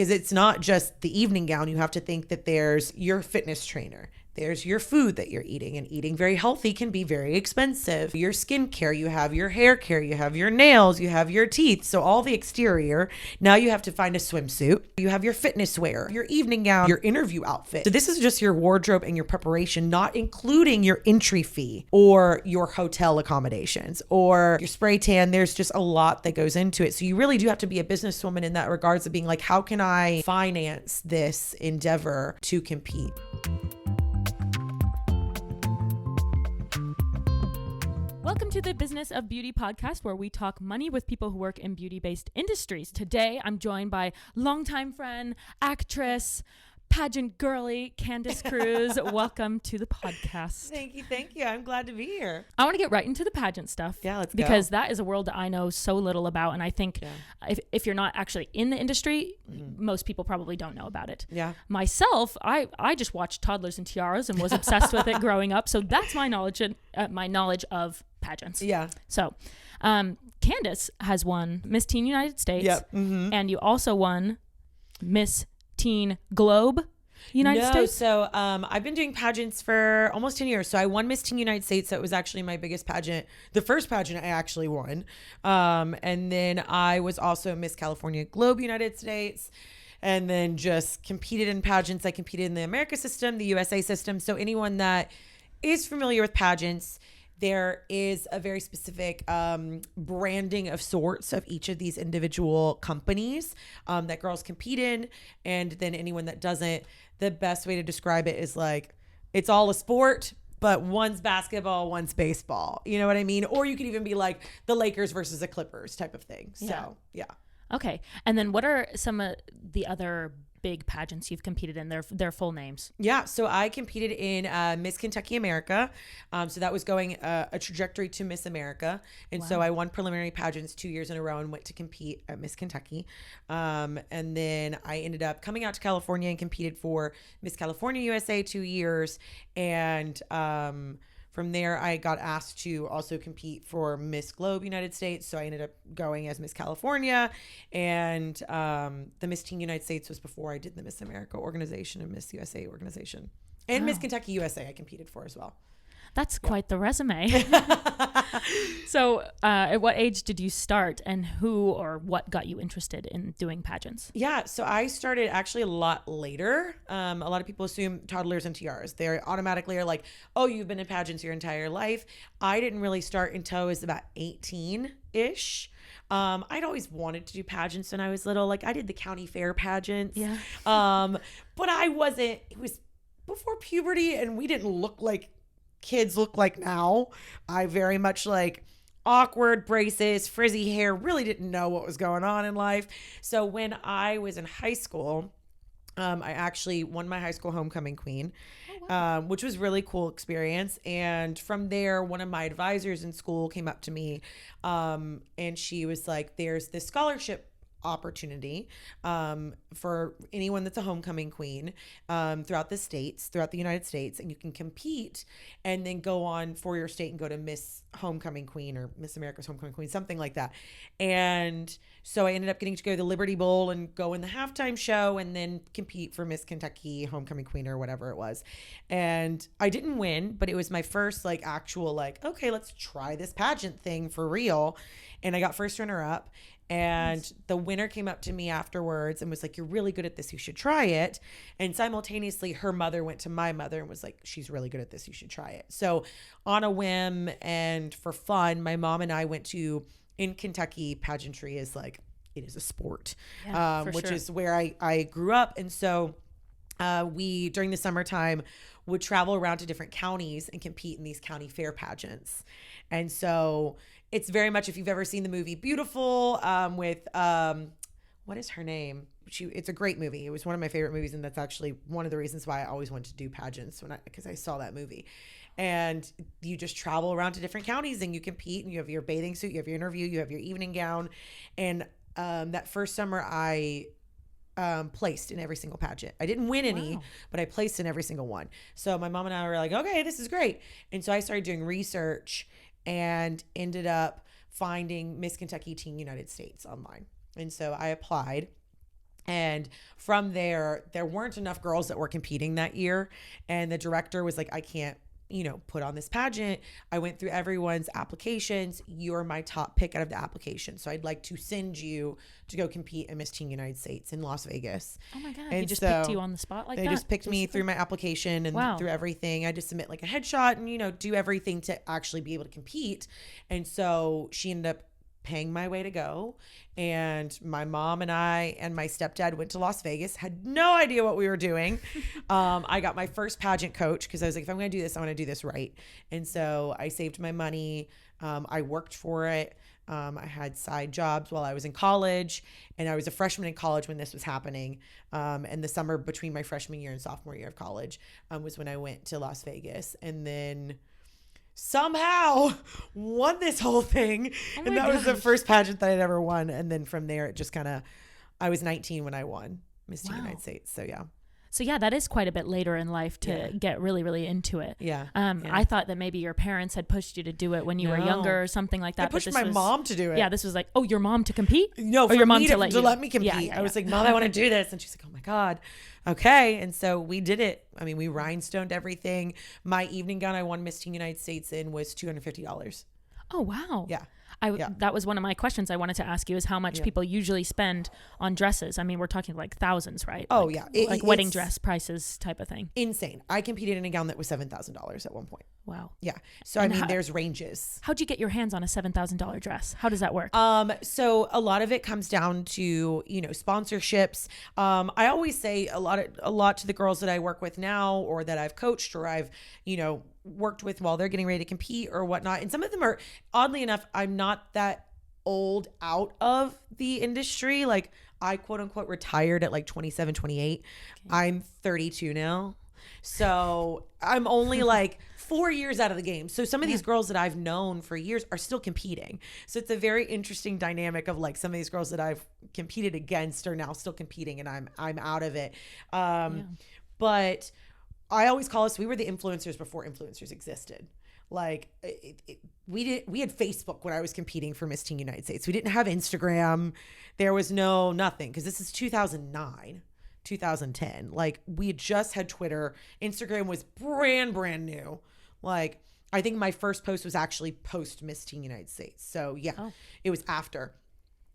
Because it's not just the evening gown. You have to think that there's your fitness trainer. There's your food that you're eating, and eating very healthy can be very expensive. Your skincare, you have your hair care, you have your nails, you have your teeth. So all the exterior. Now you have to find a swimsuit. You have your fitness wear, your evening gown, your interview outfit. So this is just your wardrobe and your preparation, not including your entry fee or your hotel accommodations or your spray tan. There's just a lot that goes into it. So you really do have to be a businesswoman in that regards of being like, how can I finance this endeavor to compete? Welcome to the Business of Beauty podcast, where we talk money with people who work in beauty-based industries. Today, I'm joined by longtime friend, actress, pageant girly, Candice Cruz. Welcome to the podcast. Thank you. I'm glad to be here. I want to get right into the pageant stuff. Yeah, let's go. Because that is a world that I know so little about, and I think if you're not actually in the industry, most people probably don't know about it. Yeah. Myself, I just watched Toddlers and Tiaras and was obsessed with it growing up, so that's my knowledge of pageants. Yeah. So, Candice has won Miss Teen United States. Yep. Mm-hmm. And you also won Miss Teen Globe United States. So I've been doing pageants for almost 10 years. So I won Miss Teen United States. That was actually my biggest pageant, the first pageant I actually won. And then I was also Miss California Globe United States. And then just competed in pageants. I competed in the America system, the USA system. So anyone that is familiar with pageants, there is a very specific branding of sorts of each of these individual companies that girls compete in. And then anyone that doesn't, the best way to describe it is like, it's all a sport, but one's basketball, one's baseball. You know what I mean? Or you could even be like the Lakers versus the Clippers type of thing. So, yeah. Okay. And then what are some of the other big pageants you've competed in, their full names? Yeah, so I competed in Miss Kentucky America. So that was going a trajectory to Miss America. And so I won preliminary pageants 2 years in a row and went to compete at Miss Kentucky. And then I ended up coming out to California and competed for Miss California USA 2 years. And from there, I got asked to also compete for Miss Globe United States. So I ended up going as Miss California. And the Miss Teen United States was before I did the Miss America organization and Miss USA organization. And Miss Kentucky USA I competed for as well. That's quite the resume. So at what age did you start, and who or what got you interested in doing pageants? Yeah, so I started actually a lot later. A lot of people assume toddlers and tiaras. They automatically are like, oh, you've been in pageants your entire life. I didn't really start until I was about 18-ish. I'd always wanted to do pageants when I was little. Like I did the county fair pageants. Yeah. But it was before puberty, and we didn't look like kids look like now. I very much like awkward braces, frizzy hair, really didn't know what was going on in life. So when I was in high school, I actually won my high school homecoming queen, which was really cool experience. And from there, one of my advisors in school came up to me, and she was like, there's this scholarship opportunity for anyone that's a homecoming queen throughout the United States, and you can compete and then go on for your state and go to Miss Homecoming Queen or Miss America's Homecoming Queen, something like that. And so I ended up getting to go to the Liberty Bowl and go in the halftime show and then compete for Miss Kentucky Homecoming Queen or whatever it was. And I didn't win, but it was my first like actual like, okay, let's try this pageant thing for real. And I got first runner up. And the winner came up to me afterwards and was like, you're really good at this. You should try it. And simultaneously, her mother went to my mother and was like, she's really good at this. You should try it. So on a whim and for fun, my mom and I went to, in Kentucky, pageantry is like, it is a sport, which is where I grew up. And so we, during the summertime, would travel around to different counties and compete in these county fair pageants. And so it's very much, if you've ever seen the movie Beautiful with, what is her name? It's a great movie. It was one of my favorite movies. And that's actually one of the reasons why I always wanted to do pageants because I saw that movie. And you just travel around to different counties and you compete, and you have your bathing suit, you have your interview, you have your evening gown. And that first summer I placed in every single pageant. I didn't win any, but I placed in every single one. So my mom and I were like, okay, this is great. And so I started doing research and ended up finding Miss Kentucky Teen United States online. And so I applied And from there weren't enough girls that were competing that year. And the director was like, I can't, put on this pageant. I went through everyone's applications. You're my top pick out of the application. So I'd like to send you to go compete in Miss Teen United States in Las Vegas. Oh my God. And he just picked you on the spot like that? They just picked me through my application and through everything. I just submit like a headshot and, do everything to actually be able to compete. And so she ended up paying my way to go. And my mom and I and my stepdad went to Las Vegas, had no idea what we were doing. I got my first pageant coach because I was like, if I'm going to do this, I want to do this right. And so I saved my money. I worked for it. I had side jobs while I was in college, and I was a freshman in college when this was happening. And the summer between my freshman year and sophomore year of college was when I went to Las Vegas. And then somehow won this whole thing. And that was the first pageant that I'd ever won. And then from there, it just I was 19 when I won Miss Teen United States. So yeah. So yeah, that is quite a bit later in life to get really, really into it. Yeah. I thought that maybe your parents had pushed you to do it when you were younger or something like that. I pushed my mom to do it. Yeah, this was like, oh, your mom to compete? No, or your mom to let me compete. I was like, Mom, I want to do this. And she's like, oh my God. Okay. And so we did it. I mean, we rhinestoned everything. My evening gown I won Miss Teen United States in was $250. Oh, wow. Yeah. That was one of my questions I wanted to ask you is how much people usually spend on dresses. I mean, we're talking like thousands, right? Oh, like, yeah. Like wedding dress prices type of thing. Insane. I competed in a gown that was $7,000 at one point. Wow. Yeah. So, I mean, there's ranges. How'd you get your hands on a $7,000 dress? How does that work? So a lot of it comes down to, sponsorships. I always say a lot to the girls that I work with now or that I've coached or I've, worked with while they're getting ready to compete or whatnot. And some of them are, oddly enough, I'm not that old out of the industry. Like I quote unquote retired at like 27, 28. Okay. I'm 32 now. So I'm only like 4 years out of the game. So some of these girls that I've known for years are still competing. So it's a very interesting dynamic of like some of these girls that I've competed against are now still competing and I'm out of it. But I always call us, we were the influencers before influencers existed. Like we had Facebook when I was competing for Miss Teen United States. We didn't have Instagram. There was nothing. Cause this is 2009, 2010. Like we had just had Twitter. Instagram was brand new. Like I think my first post was actually post Miss Teen United States. So yeah, It was after.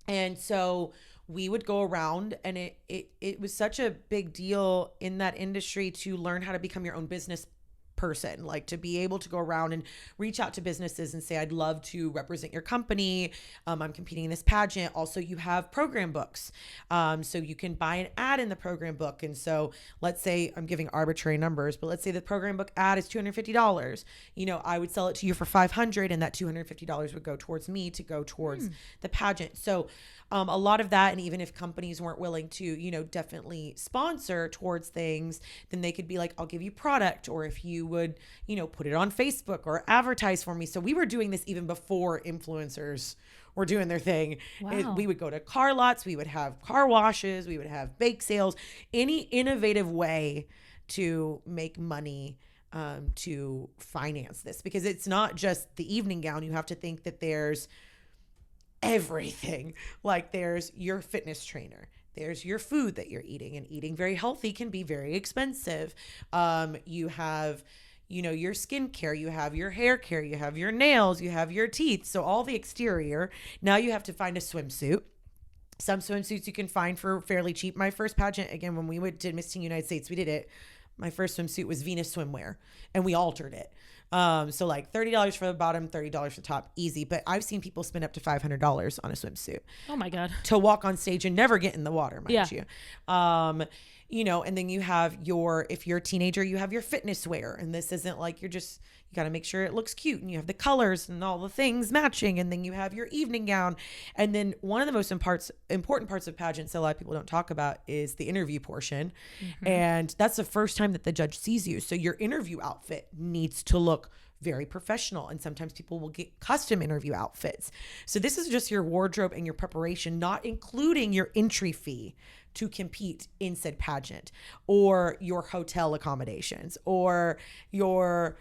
And so we would go around and it was such a big deal in that industry to learn how to become your own business person, like to be able to go around and reach out to businesses and say, I'd love to represent your company. I'm competing in this pageant. Also, you have program books. So you can buy an ad in the program book. And so let's say I'm giving arbitrary numbers, but let's say the program book ad is $250. I would sell it to you for $500 and that $250 would go towards me to go towards the pageant. So a lot of that, and even if companies weren't willing to, definitely sponsor towards things, then they could be like, I'll give you product, or if you would, put it on Facebook or advertise for me. So we were doing this even before influencers were doing their thing. Wow. We would go to car lots, we would have car washes, we would have bake sales, any innovative way to make money to finance this, because it's not just the evening gown. You have to think that there's everything. Like there's your fitness trainer, there's your food that you're eating, and eating very healthy can be very expensive. You have, your skincare, you have your hair care, you have your nails, you have your teeth. So all the exterior. Now you have to find a swimsuit. Some swimsuits you can find for fairly cheap. My first pageant, again, when we did Miss Teen United States, we did it. My first swimsuit was Venus swimwear, and we altered it. So like $30 for the bottom, $30 for the top, easy. But I've seen people spend up to $500 on a swimsuit. Oh my God. To walk on stage and never get in the water, mind you. And then you have if you're a teenager, you have your fitness wear. And this isn't like you got to make sure it looks cute, and you have the colors and all the things matching. And then you have your evening gown. And then one of the most important parts of pageants that a lot of people don't talk about is the interview portion. Mm-hmm. And that's the first time that the judge sees you. So your interview outfit needs to look very professional. And sometimes people will get custom interview outfits. So this is just your wardrobe and your preparation, not including your entry fee to compete in said pageant, or your hotel accommodations, or your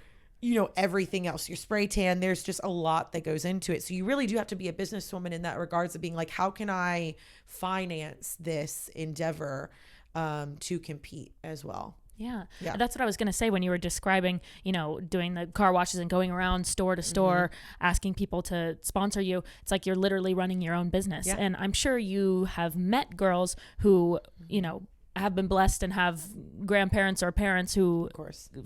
everything else, your spray tan, there's just a lot that goes into it. So you really do have to be a businesswoman in that regards of being like, how can I finance this endeavor to compete as well? Yeah. That's what I was going to say when you were describing, doing the car washes and going around store to store, asking people to sponsor you. It's like you're literally running your own business. Yeah. And I'm sure you have met girls who, have been blessed and have grandparents or parents who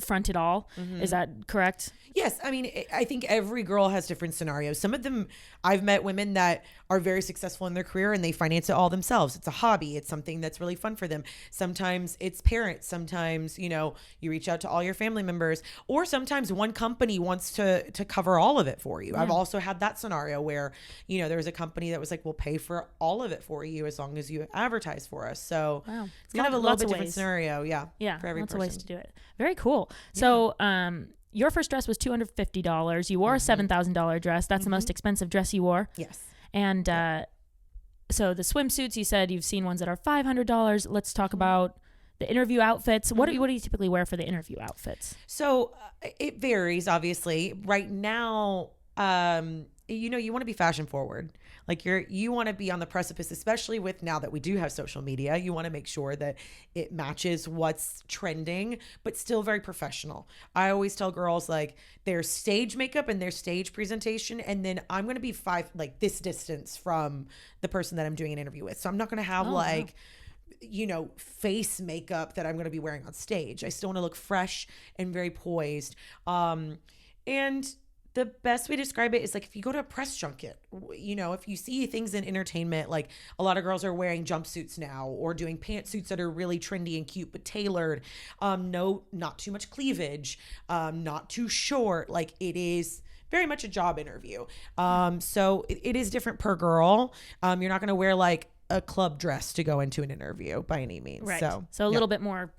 front it all. Is that correct? Yes. I mean, I think every girl has different scenarios. Some of them, I've met women that are very successful in their career and they finance it all themselves. It's a hobby. It's something that's really fun for them. Sometimes it's parents. Sometimes, you reach out to all your family members, or sometimes one company wants to cover all of it for you. Yeah. I've also had that scenario where, there was a company that was like, we'll pay for all of it for you as long as you advertise for us. So it's kind of a little bit different scenario. Yeah. For every person. Lots of ways to do it. Very cool. So, your first dress was $250. You wore a $7,000 dress. That's the most expensive dress you wore. Yes. And so the swimsuits, you said you've seen ones that are $500. Let's talk about the interview outfits. What do you typically wear for the interview outfits? So it varies, obviously. Right now, you want to be fashion forward. Like you want to be on the precipice, especially with now that we do have social media. You want to make sure that it matches what's trending, but still very professional. I always tell girls like their stage makeup and their stage presentation, and then I'm going to be this distance from the person that I'm doing an interview with. So I'm not going to have face makeup that I'm going to be wearing on stage. I still want to look fresh and very poised. And the best way to describe it is like if you go to a press junket, if you see things in entertainment, like a lot of girls are wearing jumpsuits now or doing pantsuits that are really trendy and cute but tailored. Not too much cleavage, not too short. Like it is very much a job interview. So it is different per girl. You're not going to wear like a club dress to go into an interview by any means. Right. So a little bit more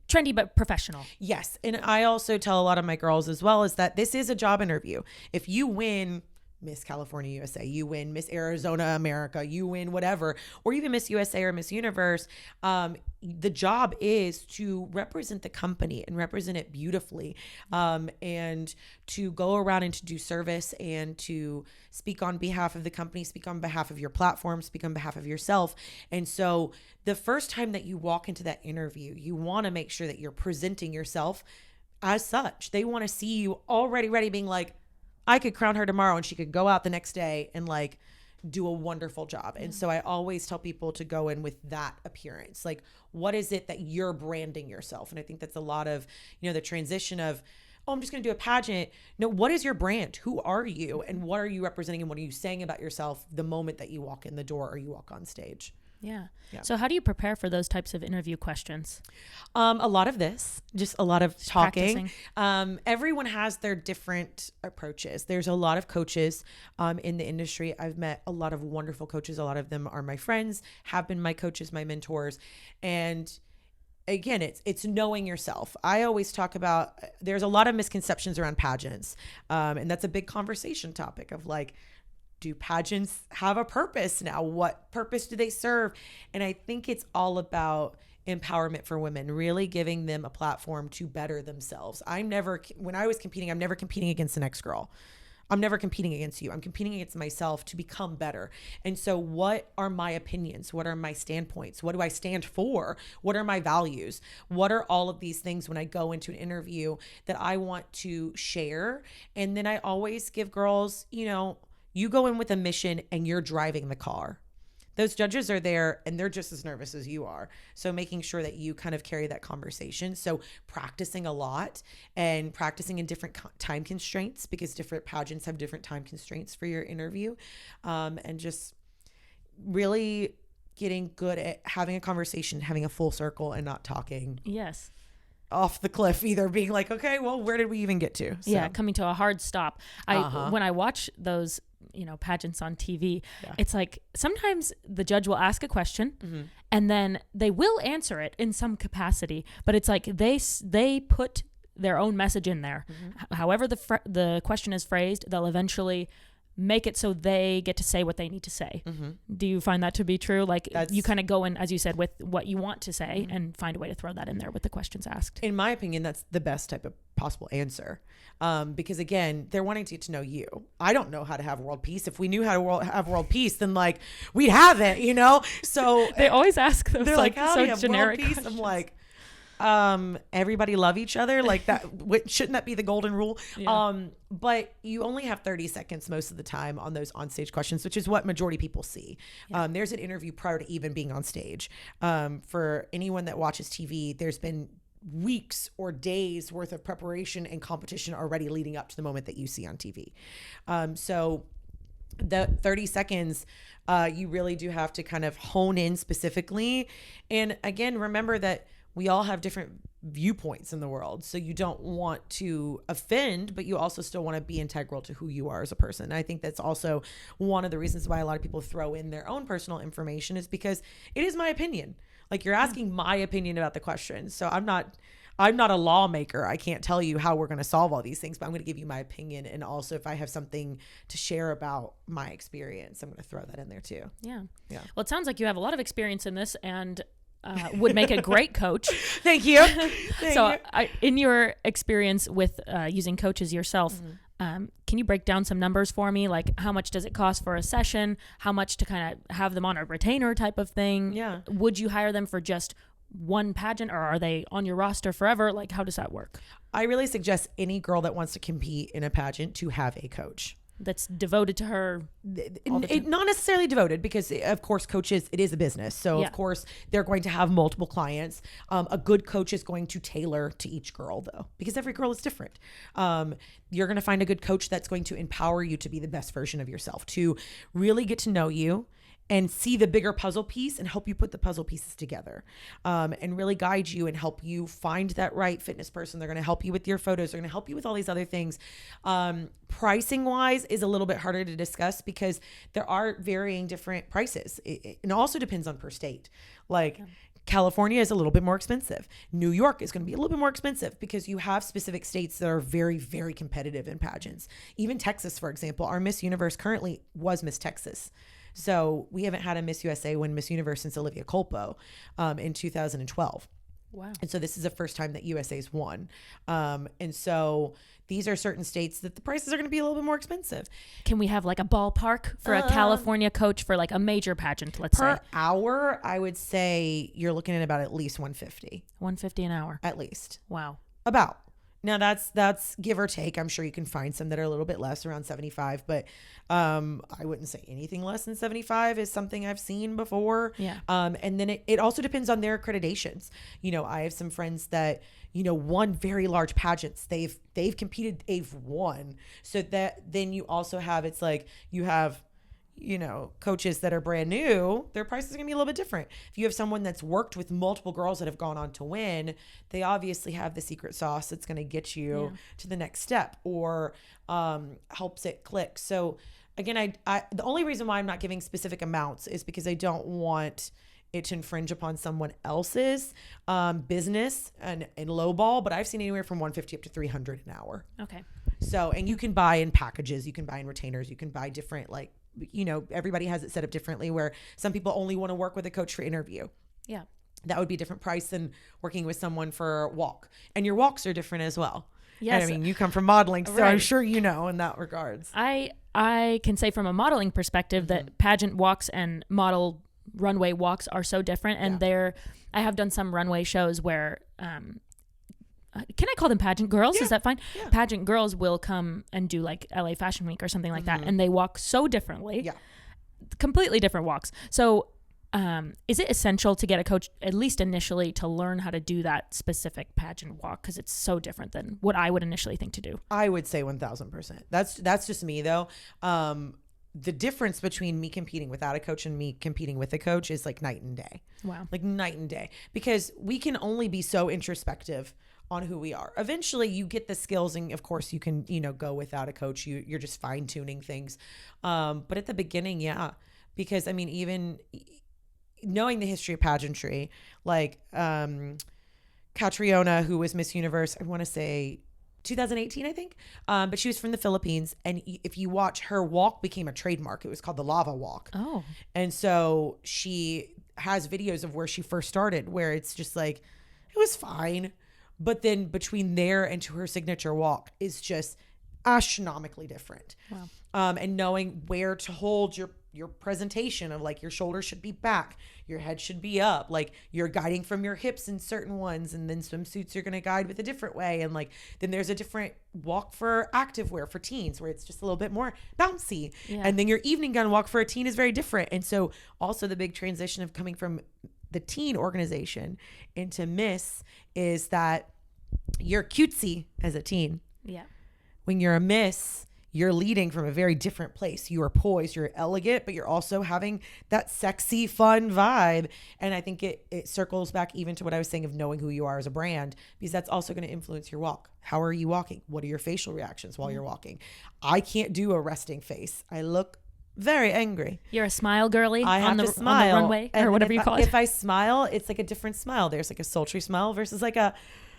trendy but professional. Yes. And I also tell a lot of my girls as well is that this is a job interview. If you win Miss California USA, you win Miss Arizona America, you win whatever, or even Miss USA or Miss Universe, the job is to represent the company and represent it beautifully, and to go around and to do service and to speak on behalf of the company, speak on behalf of your platform, speak on behalf of yourself. And so the first time that you walk into that interview, you want to make sure that you're presenting yourself as such. They want to see you already ready, being like, I could crown her tomorrow and she could go out the next day and like do a wonderful job. And so I always tell people to go in with that appearance. Like, what is it that you're branding yourself? And I think that's a lot of, the transition of, oh, I'm just going to do a pageant. No, what is your brand? Who are you? And what are you representing? And what are you saying about yourself the moment that you walk in the door or you walk on stage? Yeah. So how do you prepare for those types of interview questions? A lot of this, just a lot of talking. Everyone has their different approaches. There's a lot of coaches in the industry. I've met a lot of wonderful coaches. A lot of them are my friends, have been my coaches, my mentors. And again, it's knowing yourself. I always talk about, there's a lot of misconceptions around pageants. And that's a big conversation topic of like, do pageants have a purpose now? What purpose do they serve? And I think it's all about empowerment for women, really giving them a platform to better themselves. When I was competing, I'm never competing against the next girl. I'm never competing against you. I'm competing against myself to become better. And so what are my opinions? What are my standpoints? What do I stand for? What are my values? What are all of these things when I go into an interview that I want to share? And then I always give girls, you go in with a mission and you're driving the car. Those judges are there and they're just as nervous as you are. So making sure that you kind of carry that conversation. So practicing a lot and practicing in different time constraints, because different pageants have different time constraints for your interview. And just really getting good at having a conversation, having a full circle and not talking. Yes. Off the cliff, either being like, okay, well, where did we even get to? So. Yeah, coming to a hard stop. When I watch those, pageants on TV, it's like sometimes the judge will ask a question and then they will answer it in some capacity, but it's like they put their own message in there. However the question is phrased, they'll eventually make it so they get to say what they need to say. Mm-hmm. Do you find that to be true? Like you kind of go in, as you said, with what you want to say and find a way to throw that in there with the questions asked. In my opinion, that's the best type of possible answer. Because again, they're wanting to get to know you. I don't know how to have world peace. If we knew how to have world peace, then like we'd have it, you know? So they always ask those they're like how so do you have generic world peace? questions. I'm like, everybody love each other, like that. Shouldn't that be the golden rule? Yeah. But you only have 30 seconds most of the time on those onstage questions, which is what majority people see. Yeah. There's an interview prior to even being on stage. For anyone that watches TV, there's been weeks or days worth of preparation and competition already leading up to the moment that you see on TV. So the 30 seconds, you really do have to kind of hone in specifically. And again, remember that we all have different viewpoints in the world. So you don't want to offend, but you also still want to be integral to who you are as a person. And I think that's also one of the reasons why a lot of people throw in their own personal information, is because it is my opinion. Like, you're asking my opinion about the question. So I'm not a lawmaker. I can't tell you how we're going to solve all these things, but I'm going to give you my opinion. And also, if I have something to share about my experience, I'm going to throw that in there too. Yeah. Yeah. Well, it sounds like you have a lot of experience in this and would make a great coach. Thank you. In your experience with using coaches yourself, can you break down some numbers for me? Like, how much does it cost for a session? How much to kind of have them on a retainer type of thing? Yeah. Would you hire them for just one pageant, or are they on your roster forever? Like, how does that work? I really suggest any girl that wants to compete in a pageant to have a coach that's devoted to her. Not necessarily devoted, because of course coaches, it is a business. So of course they're going to have multiple clients. A good coach is going to tailor to each girl though, because every girl is different. You're going to find a good coach that's going to empower you to be the best version of yourself, to really get to know you and see the bigger puzzle piece and help you put the puzzle pieces together, and really guide you and help you find that right fitness person. They're going to help you with your photos. They're going to help you with all these other things. Pricing wise is a little bit harder to discuss because there are varying different prices. It also depends on per state. Like California is a little bit more expensive. New York is going to be a little bit more expensive because you have specific states that are very, very competitive in pageants. Even Texas, for example, our Miss Universe currently was Miss Texas. So we haven't had a Miss USA win Miss Universe since Olivia Culpo in 2012. Wow. And so this is the first time that USA's won. And so these are certain states that the prices are going to be a little bit more expensive. Can we have like a ballpark for a California coach for like a major pageant, let's say? Per hour, I would say you're looking at about at least $150. $150 an hour. At least. Wow. About. Now that's give or take. I'm sure you can find some that are a little bit less, around 75, but I wouldn't say anything less than 75 is something I've seen before. Yeah. And then it also depends on their accreditations. You know, I have some friends that, you know, won very large pageants. They've competed, they've won. So that then you also have, it's like you have, you know, coaches that are brand new, their price is going to be a little bit different. If you have someone that's worked with multiple girls that have gone on to win, they obviously have the secret sauce that's going to get you to the next step, or helps it click. So again, I the only reason why I'm not giving specific amounts is because I don't want it to infringe upon someone else's business and lowball, but I've seen anywhere from $150 up to $300 an hour. Okay. So, and you can buy in packages, you can buy in retainers, you can buy different, like, you know, everybody has it set up differently, where some people only want to work with a coach for interview. Yeah. That would be a different price than working with someone for walk. And your walks are different as well. Yes. And I mean, you come from modeling, so Right. I'm sure you know in that regards. I can say from a modeling perspective that pageant walks and model runway walks are so different. And I have done some runway shows where, can I call them pageant girls? Yeah. Is that fine? Yeah. Pageant girls will come and do like LA Fashion Week or something like that. And they walk so differently. Yeah. Completely different walks. So is it essential to get a coach, at least initially, to learn how to do that specific pageant walk? Because it's so different than what I would initially think to do. I would say 1000%. That's just me though. The difference between me competing without a coach and me competing with a coach is like night and day. Wow. Like night and day, because we can only be so introspective on who we are. Eventually you get the skills, and of course you can, you know, go without a coach. You're just fine tuning things. But at the beginning, because I mean, even knowing the history of pageantry, like Catriona, who was Miss Universe, I want to say 2018, I think. But she was from the Philippines. And if you watch, her walk became a trademark. It was called the Lava Walk. Oh. And so she has videos of where she first started, where it's just like, it was fine. But then between there and to her signature walk is just astronomically different. Wow. And knowing where to hold your presentation of like your shoulders should be back, your head should be up, like you're guiding from your hips in certain ones, and then swimsuits you're going to guide with a different way, and like then there's a different walk for activewear for teens where it's just a little bit more bouncy, and then your evening gown walk for a teen is very different. And so also the big transition of coming from the teen organization into Miss is that you're cutesy as a teen. Yeah. When you're a Miss, you're leading from a very different place. You are poised, you're elegant, but you're also having that sexy, fun vibe. And I think it circles back even to what I was saying of knowing who you are as a brand, because that's also going to influence your walk. How are you walking? What are your facial reactions while you're walking? I can't do a resting face. I look very angry. You're a smile girly I have to smile on the runway or whatever you call it. If I smile, it's like a different smile. There's like a sultry smile versus like a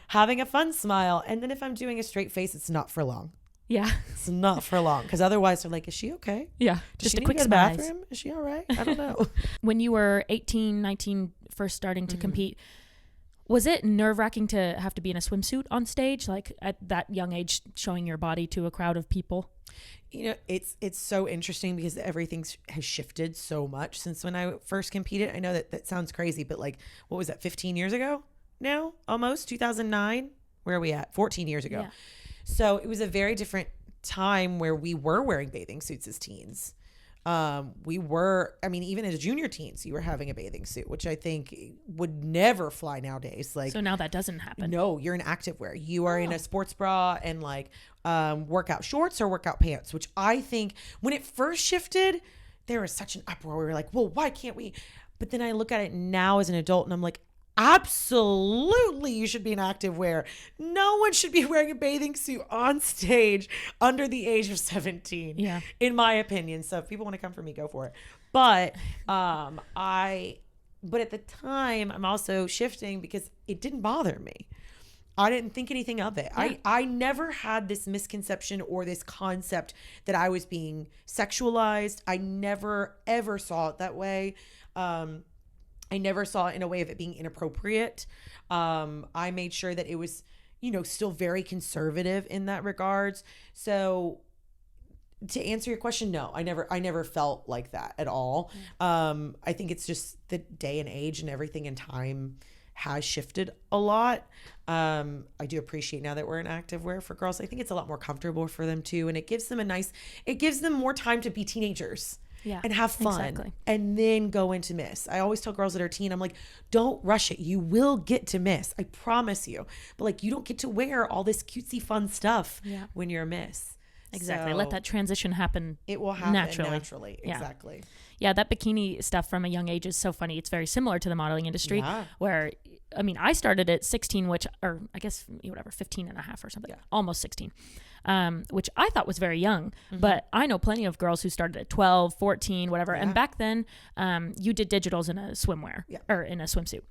having a fun smile. And then if I'm doing a straight face, it's not for long. Yeah. It's not for long, because otherwise they're like, is she okay? Yeah. Does Just she a need quick to go to the smile. bathroom? Is she all right? I don't know. When you were 18, 19, first starting to compete, was it nerve-wracking to have to be in a swimsuit on stage, like at that young age, showing your body to a crowd of people? You know, it's so interesting because everything has shifted so much since when I first competed. I know that sounds crazy, but like, what was that, 15 years ago now? Almost 2009? Where are we at? 14 years ago. Yeah. So it was a very different time where we were wearing bathing suits as teens. Even as junior teens, you were having a bathing suit, which I think would never fly nowadays. Like, so now that doesn't happen. no, you're in activewear. You are in a sports bra and like workout shorts or workout pants, which I think when it first shifted, there was such an uproar. We were like, well, why can't we? But then I look at it now as an adult and I'm like, absolutely, you should be in activewear. No one should be wearing a bathing suit on stage under the age of 17. Yeah. In my opinion. So if people want to come for me, go for it. But but at the time, I'm also shifting because it didn't bother me. I didn't think anything of it. Yeah. I never had this misconception or this concept that I was being sexualized. I never, ever saw it that way. I never saw it in a way of it being inappropriate. I made sure that it was, still very conservative in that regards. So to answer your question, no, I never felt like that at all. I think it's just the day and age and everything in time has shifted a lot. I do appreciate now that we're in activewear for girls. I think it's a lot more comfortable for them too. And it gives them more time to be teenagers. Yeah, and have fun, exactly. And then go into Miss. I always tell girls that are teen, I'm like, don't rush it. You will get to Miss. I promise you. But like, you don't get to wear all this cutesy fun stuff when you're a Miss. Exactly. So let that transition happen. It will happen naturally. Yeah. Exactly. Yeah, that bikini stuff from a young age is so funny. It's very similar to the modeling industry where, I started at 16, 15 and a half or something, almost 16, which I thought was very young, but I know plenty of girls who started at 12, 14, whatever. And back then, you did digitals in a swimwear or in a swimsuit.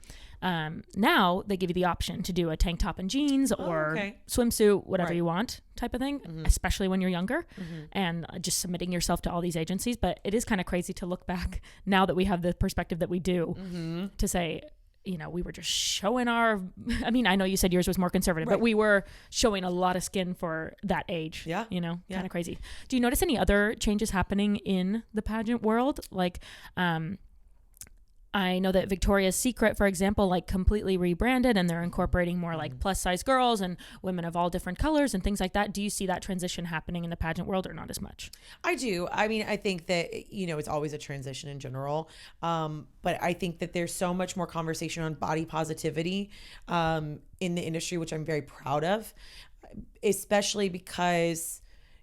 Now they give you the option to do a tank top and jeans or swimsuit, whatever you want type of thing, especially when you're younger and just submitting yourself to all these agencies. But it is kind of crazy to look back now that we have the perspective that we do to say, we were just showing I know you said yours was more conservative, but we were showing a lot of skin for that age. Yeah. Kind of crazy. Do you notice any other changes happening in the pageant world? Like, I know that Victoria's Secret, for example, like completely rebranded and they're incorporating more like plus size girls and women of all different colors and things like that. Do you see that transition happening in the pageant world or not as much? I do. I think that, it's always a transition in general. But I think that there's so much more conversation on body positivity in the industry, which I'm very proud of, especially because,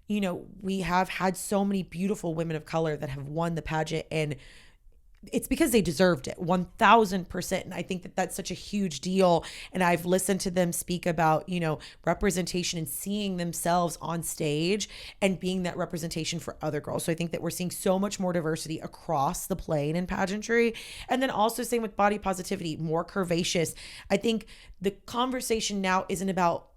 we have had so many beautiful women of color that have won the pageant, and it's because they deserved it 1000%. And I think that that's such a huge deal. And I've listened to them speak about, representation and seeing themselves on stage and being that representation for other girls. So I think that we're seeing so much more diversity across the plane in pageantry. And then also same with body positivity, more curvaceous. I think the conversation now isn't about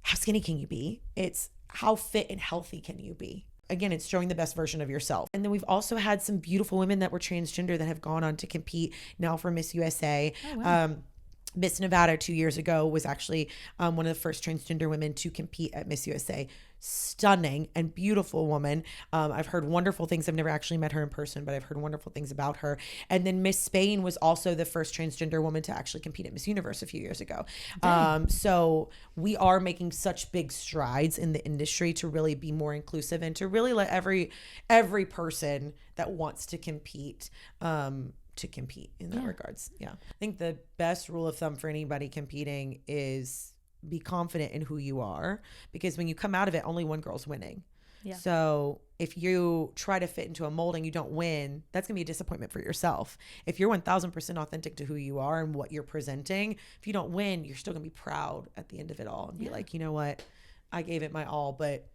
how skinny can you be? It's how fit and healthy can you be? Again, it's showing the best version of yourself. And then we've also had some beautiful women that were transgender that have gone on to compete now for Miss USA. Oh, wow. Miss Nevada 2 years ago was actually one of the first transgender women to compete at Miss USA. Stunning and beautiful woman. I've heard wonderful things. I've never actually met her in person, but I've heard wonderful things about her. And then Miss Spain was also the first transgender woman to actually compete at Miss Universe a few years ago. So we are making such big strides in the industry to really be more inclusive and to really let every person that wants to compete in that regards. Yeah. I think the best rule of thumb for anybody competing is be confident in who you are, because when you come out of it, only one girl's winning. Yeah. So if you try to fit into a mold and you don't win, that's going to be a disappointment for yourself. If you're 1000% authentic to who you are and what you're presenting, if you don't win, you're still going to be proud at the end of it all and be like, you know what? I gave it my all, but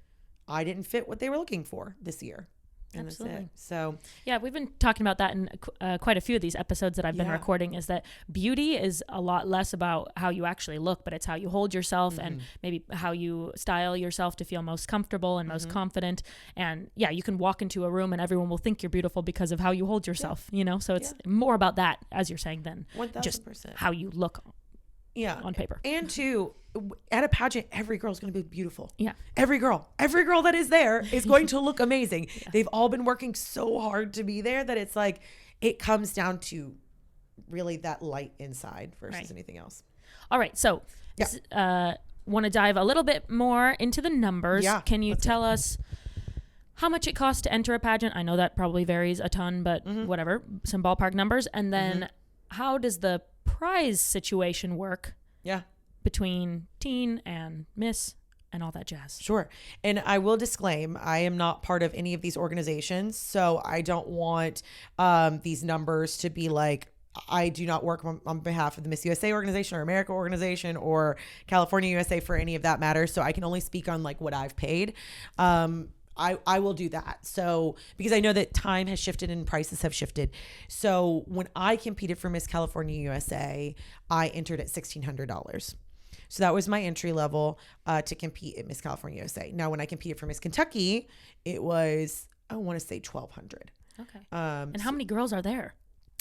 I didn't fit what they were looking for this year. And absolutely. So yeah, we've been talking about that in quite a few of these episodes that I've been recording, is that beauty is a lot less about how you actually look, but it's how you hold yourself and maybe how you style yourself to feel most comfortable and most confident. And yeah, you can walk into a room and everyone will think you're beautiful because of how you hold yourself, you know? So it's more about that, as you're saying, than 1000%. Just how you look on paper. And two, at a pageant, every girl's going to be beautiful. Yeah. Every girl that is there is going to look amazing. Yeah. They've all been working so hard to be there that it's like, it comes down really that light inside versus anything else. All right. So want to dive a little bit more into the numbers. Yeah. Can you tell us how much it costs to enter a pageant? I know that probably varies a ton, but whatever, some ballpark numbers. And then how does the prize situation work? Yeah. Between teen and Miss and all that jazz. Sure. And I will disclaim, I am not part of any of these organizations, so I don't want these numbers to be like, I do not work on behalf of the Miss USA organization or America organization or California USA for any of that matter. So I can only speak on like what I've paid. I will do that. So, because I know that time has shifted and prices have shifted. So when I competed for Miss California USA, I entered at $1,600. So that was my entry level to compete at Miss California USA. Now, when I competed for Miss Kentucky, it was, I want to say $1,200. Okay. And how many girls are there?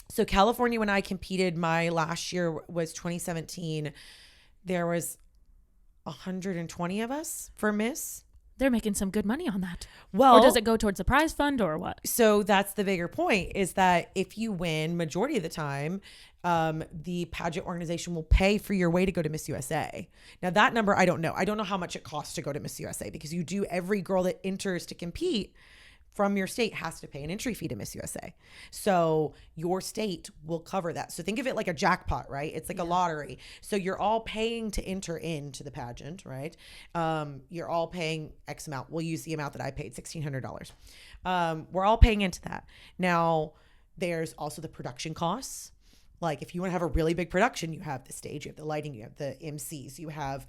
So California, when I competed, my last year was 2017. There was 120 of us for Miss. They're making some good money on that. Well, or does it go towards the prize fund or what? So that's the bigger point, is that if you win majority of the time, the pageant organization will pay for your way to go to Miss USA. Now that number, I don't know. I don't know how much it costs to go to Miss USA, because every girl that enters to compete from your state has to pay an entry fee to Miss USA. So your state will cover that. So think of it like a jackpot, right? It's like a lottery. So you're all paying to enter into the pageant, right? You're all paying X amount. We'll use the amount that I paid, $1,600. We're all paying into that. Now, there's also the production costs. Like if you want to have a really big production, you have the stage, you have the lighting, you have the MCs, you have,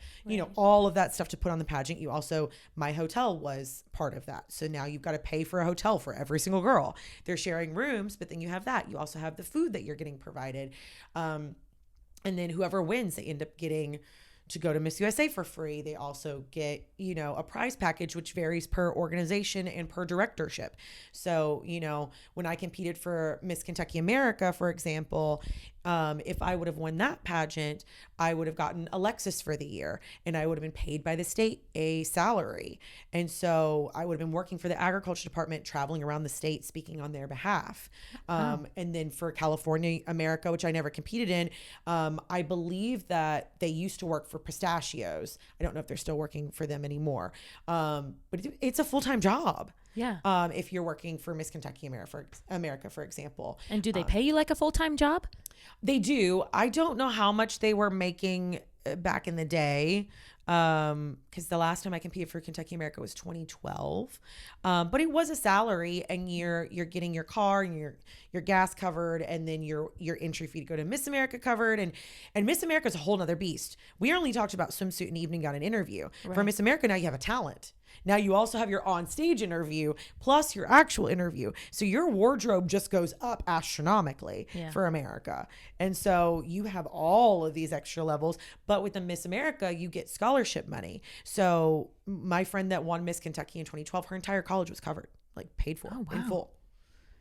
all of that stuff to put on the pageant. You also, my hotel was part of that. So now you've got to pay for a hotel for every single girl. They're sharing rooms, but then you have that. You also have the food that you're getting provided. And then whoever wins, they end up getting to go to Miss USA for free. They also get, a prize package, which varies per organization and per directorship. So, when I competed for Miss Kentucky America, for example, if I would have won that pageant, I would have gotten a Lexus for the year, and I would have been paid by the state a salary. And so I would have been working for the agriculture department, traveling around the state, speaking on their behalf. And then for California America, which I never competed in, I believe that they used to work for Pistachios. I don't know if they're still working for them anymore. But it's a full-time job. Yeah. If you're working for Miss Kentucky America, for example. And do they pay you like a full-time job? They do. I don't know how much they were making back in the day, because the last time I competed for Kentucky America was 2012. But it was a salary, and you're getting your car and your gas covered, and then your entry fee to go to Miss America covered, and Miss America is a whole nother beast. We only talked about swimsuit and evening gown and interview. Right. For Miss America, now you have a talent. Now you also have your on-stage interview plus your actual interview. So your wardrobe just goes up astronomically for America. And so you have all of these extra levels. But with the Miss America, you get scholarship money. So my friend that won Miss Kentucky in 2012, her entire college was covered, like paid for in full.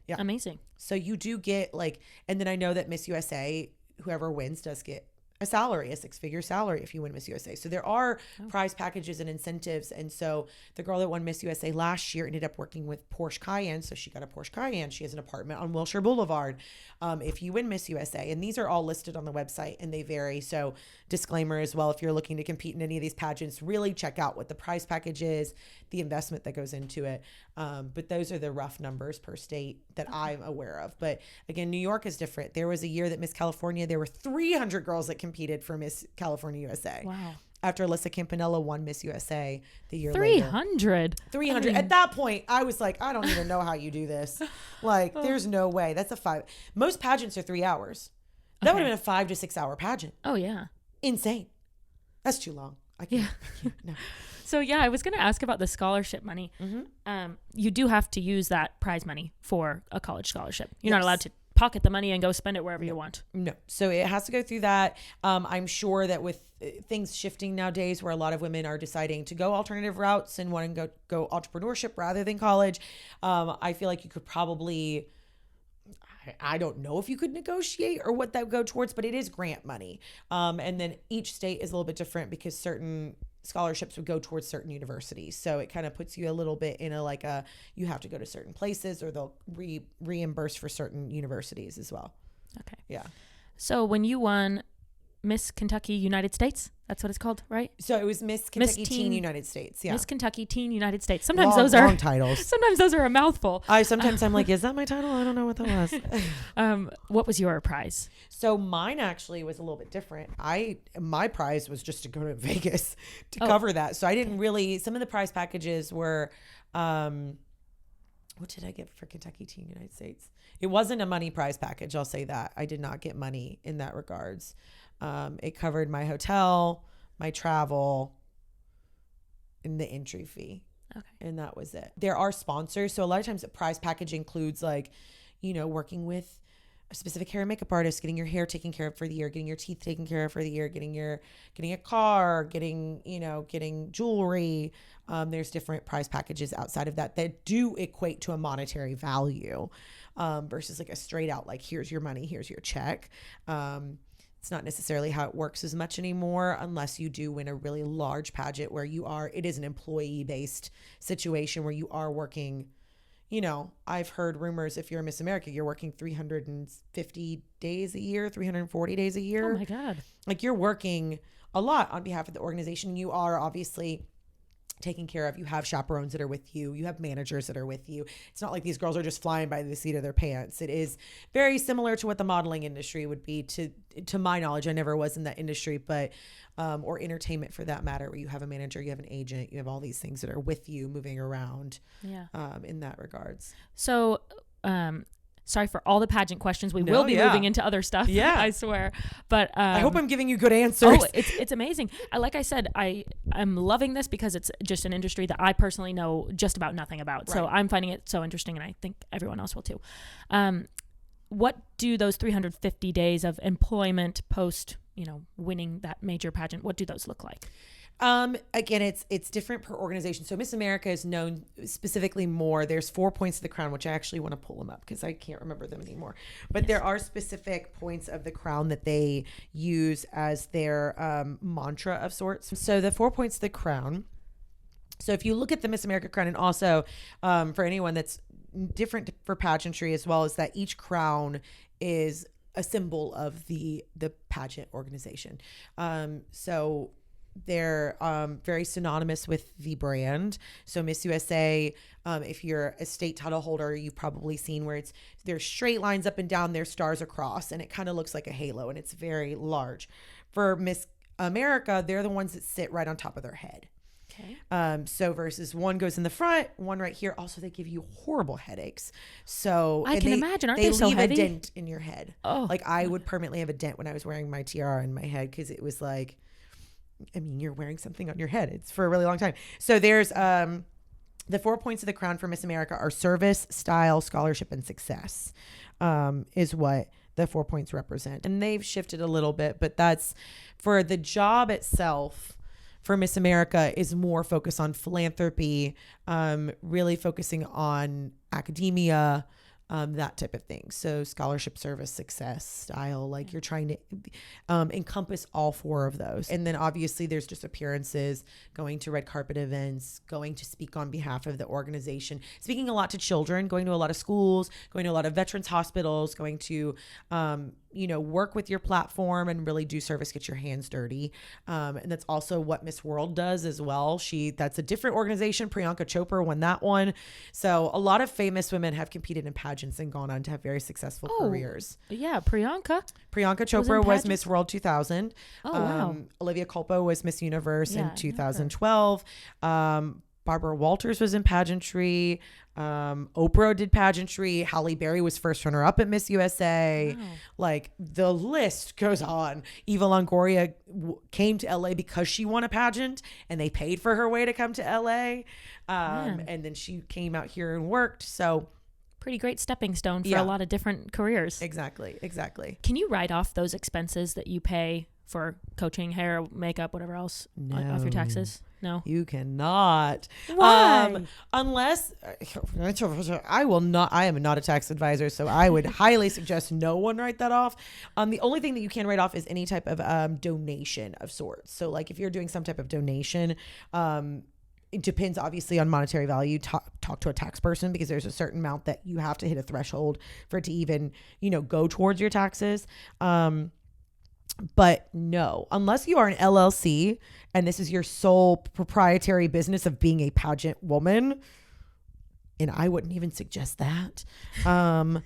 Yeah. Amazing. So you do get like, and then I know that Miss USA, whoever wins does get a salary, a 6-figure salary if you win Miss USA. So there are prize packages and incentives. And so the girl that won Miss USA last year ended up working with Porsche Cayenne. So she got a Porsche Cayenne. She has an apartment on Wilshire Boulevard. If you win Miss USA, and these are all listed on the website and they vary. So disclaimer as well, if you're looking to compete in any of these pageants, really check out what the prize package is, the investment that goes into it. But those are the rough numbers per state that I'm aware of. But again, New York is different. There was a year that Miss California, there were 300 girls that competed for Miss California USA. Wow. After Alyssa Campanella won Miss USA the year 300. 300. I mean, at that point, I was like, I don't even know how you do this. Like, there's no way. That's a 5. Most pageants are 3 hours. That would have been a 5 to 6 hour pageant. Oh, yeah. Insane. That's too long. I can't. No. So, yeah, I was going to ask about the scholarship money. You do have to use that prize money for a college scholarship. You're not allowed to pocket the money and go spend it wherever you want. No. So it has to go through that. I'm sure that with things shifting nowadays where a lot of women are deciding to go alternative routes and want to go entrepreneurship rather than college, I feel like you could probably, I don't know if you could negotiate or what that would go towards, but it is grant money. And then each state is a little bit different because certain scholarships would go towards certain universities. So it kind of puts you a little bit in you have to go to certain places or they'll reimburse for certain universities as well. Okay. Yeah. So when you won Miss Kentucky United States, that's what it's called, right? So it was Miss Kentucky Teen United States. Yeah. Miss Kentucky Teen United States. Sometimes long titles. Sometimes those are a mouthful. I'm like, is that my title? I don't know what that was. What was your prize? So mine actually was a little bit different. My prize was just to go to Vegas to cover that. So I didn't really, some of the prize packages were, what did I get for Kentucky Teen United States? It wasn't a money prize package. I'll say that. I did not get money in that regards. It covered my hotel, my travel, and the entry fee. Okay. And that was it. There are sponsors. So a lot of times the prize package includes working with a specific hair and makeup artist, getting your hair taken care of for the year, getting your teeth taken care of for the year, getting a car, getting jewelry. There's different prize packages outside of that do equate to a monetary value, versus like a straight out, like, here's your money, here's your check. It's not necessarily how it works as much anymore unless you do win a really large pageant where it is an employee-based situation where you are working, I've heard rumors if you're a Miss America, you're working 350 days a year, 340 days a year. Oh my God. Like you're working a lot on behalf of the organization. You are obviously taken care of. You have chaperones that are with you. You have managers that are with you. It's not like these girls are just flying by the seat of their pants. It is very similar to what the modeling industry would be to my knowledge. I never was in that industry, but, or entertainment for that matter, where you have a manager, you have an agent, you have all these things that are with you moving around, in that regards. So, sorry for all the pageant questions. We will be moving into other stuff. Yeah, I swear. But I hope I'm giving you good answers. Oh, it's amazing. Like I said, I'm loving this because it's just an industry that I personally know just about nothing about. Right. So I'm finding it so interesting, and I think everyone else will too. What do those 350 days of employment post, winning that major pageant? What do those look like? Again, it's different per organization. So Miss America is known specifically more. There's 4 points of the crown, which I actually want to pull them up because I can't remember them anymore. But there are specific points of the crown that they use as their mantra of sorts. So the 4 points of the crown. So if you look at the Miss America crown, and also for anyone that's different for pageantry as well, is that each crown is a symbol of the pageant organization. So they're very synonymous with the brand. So Miss USA, if you're a state title holder, you've probably seen where there's straight lines up and down, there's stars across, and it kind of looks like a halo, and it's very large. For Miss America, they're the ones that sit right on top of their head. Okay. So versus one goes in the front, one right here. Also, they give you horrible headaches. So I can imagine. Aren't they so heavy? They leave a dent in your head. Oh, like I would permanently have a dent when I was wearing my tiara in my head because it was like, I mean, you're wearing something on your head. It's for a really long time. So there's the 4 points of the crown for Miss America are service, style, scholarship, and success, is what the 4 points represent. And they've shifted a little bit, but that's for the job itself. For Miss America is more focused on philanthropy, really focusing on academia, that type of thing. So scholarship, service, success, style, like you're trying to encompass all 4 of those. And then obviously there's just appearances, going to red carpet events, going to speak on behalf of the organization, speaking a lot to children, going to a lot of schools, going to a lot of veterans hospitals, going to, work with your platform and really do service, get your hands dirty. And that's also what Miss World does as well. That's a different organization. Priyanka Chopra won that one. So a lot of famous women have competed in pageants and gone on to have very successful careers. Yeah, Priyanka Chopra was Miss World 2000. Oh, wow. Olivia Culpo was Miss Universe in 2012. Barbara Walters was in pageantry. Oprah did pageantry. Halle Berry was first runner up at Miss USA. Wow. Like the list goes on. Eva Longoria came to LA because she won a pageant and they paid for her way to come to LA. And then she came out here and worked. So pretty great stepping stone for a lot of different careers. Exactly. Can you write off those expenses that you pay for coaching, hair, makeup, whatever else off your taxes? No, you cannot. Why? Unless I will not. I am not a tax advisor, so I would highly suggest no one write that off. The only thing that you can write off is any type of donation of sorts. So, like if you're doing some type of donation, it depends obviously on monetary value. Talk to a tax person because there's a certain amount that you have to hit a threshold for it to even go towards your taxes. But no, unless you are an LLC and this is your sole proprietary business of being a pageant woman, and I wouldn't even suggest that. No,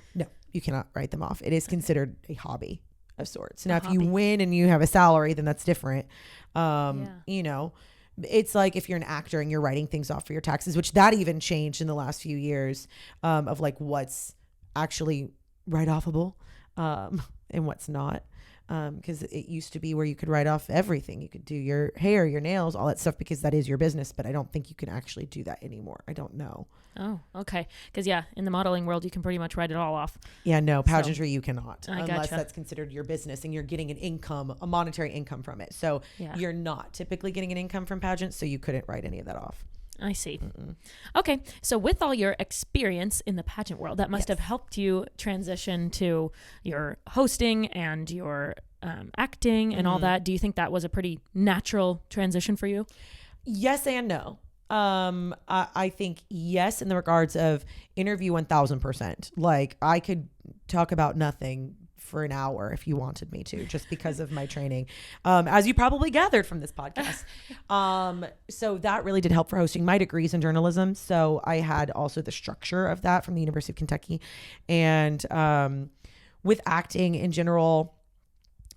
you cannot write them off. It is considered a hobby of sorts. Now, if you win and you have a salary, then that's different. It's like if you're an actor and you're writing things off for your taxes, which that even changed in the last few years, of like what's actually write-offable and what's not. Because it used to be where you could write off everything. You could do your hair, your nails, all that stuff because that is your business. But I don't think you can actually do that anymore. I don't know. Oh, okay. Because in the modeling world, you can pretty much write it all off. Yeah, no, pageantry you cannot unless gotcha. That's considered your business and you're getting an income, a monetary income from it. So you're not typically getting an income from pageants, so you couldn't write any of that off. I see. Okay. So with all your experience in the pageant world, that must have helped you transition to your hosting and your acting and all that. Do you think that was a pretty natural transition for you? Yes and no. I think yes in the regards of interview 1000%. Like I could talk about nothing for an hour if you wanted me to, just because of my training, as you probably gathered from this podcast. So that really did help for hosting. My degrees in journalism, so I had also the structure of that from the University of Kentucky. And with acting in general,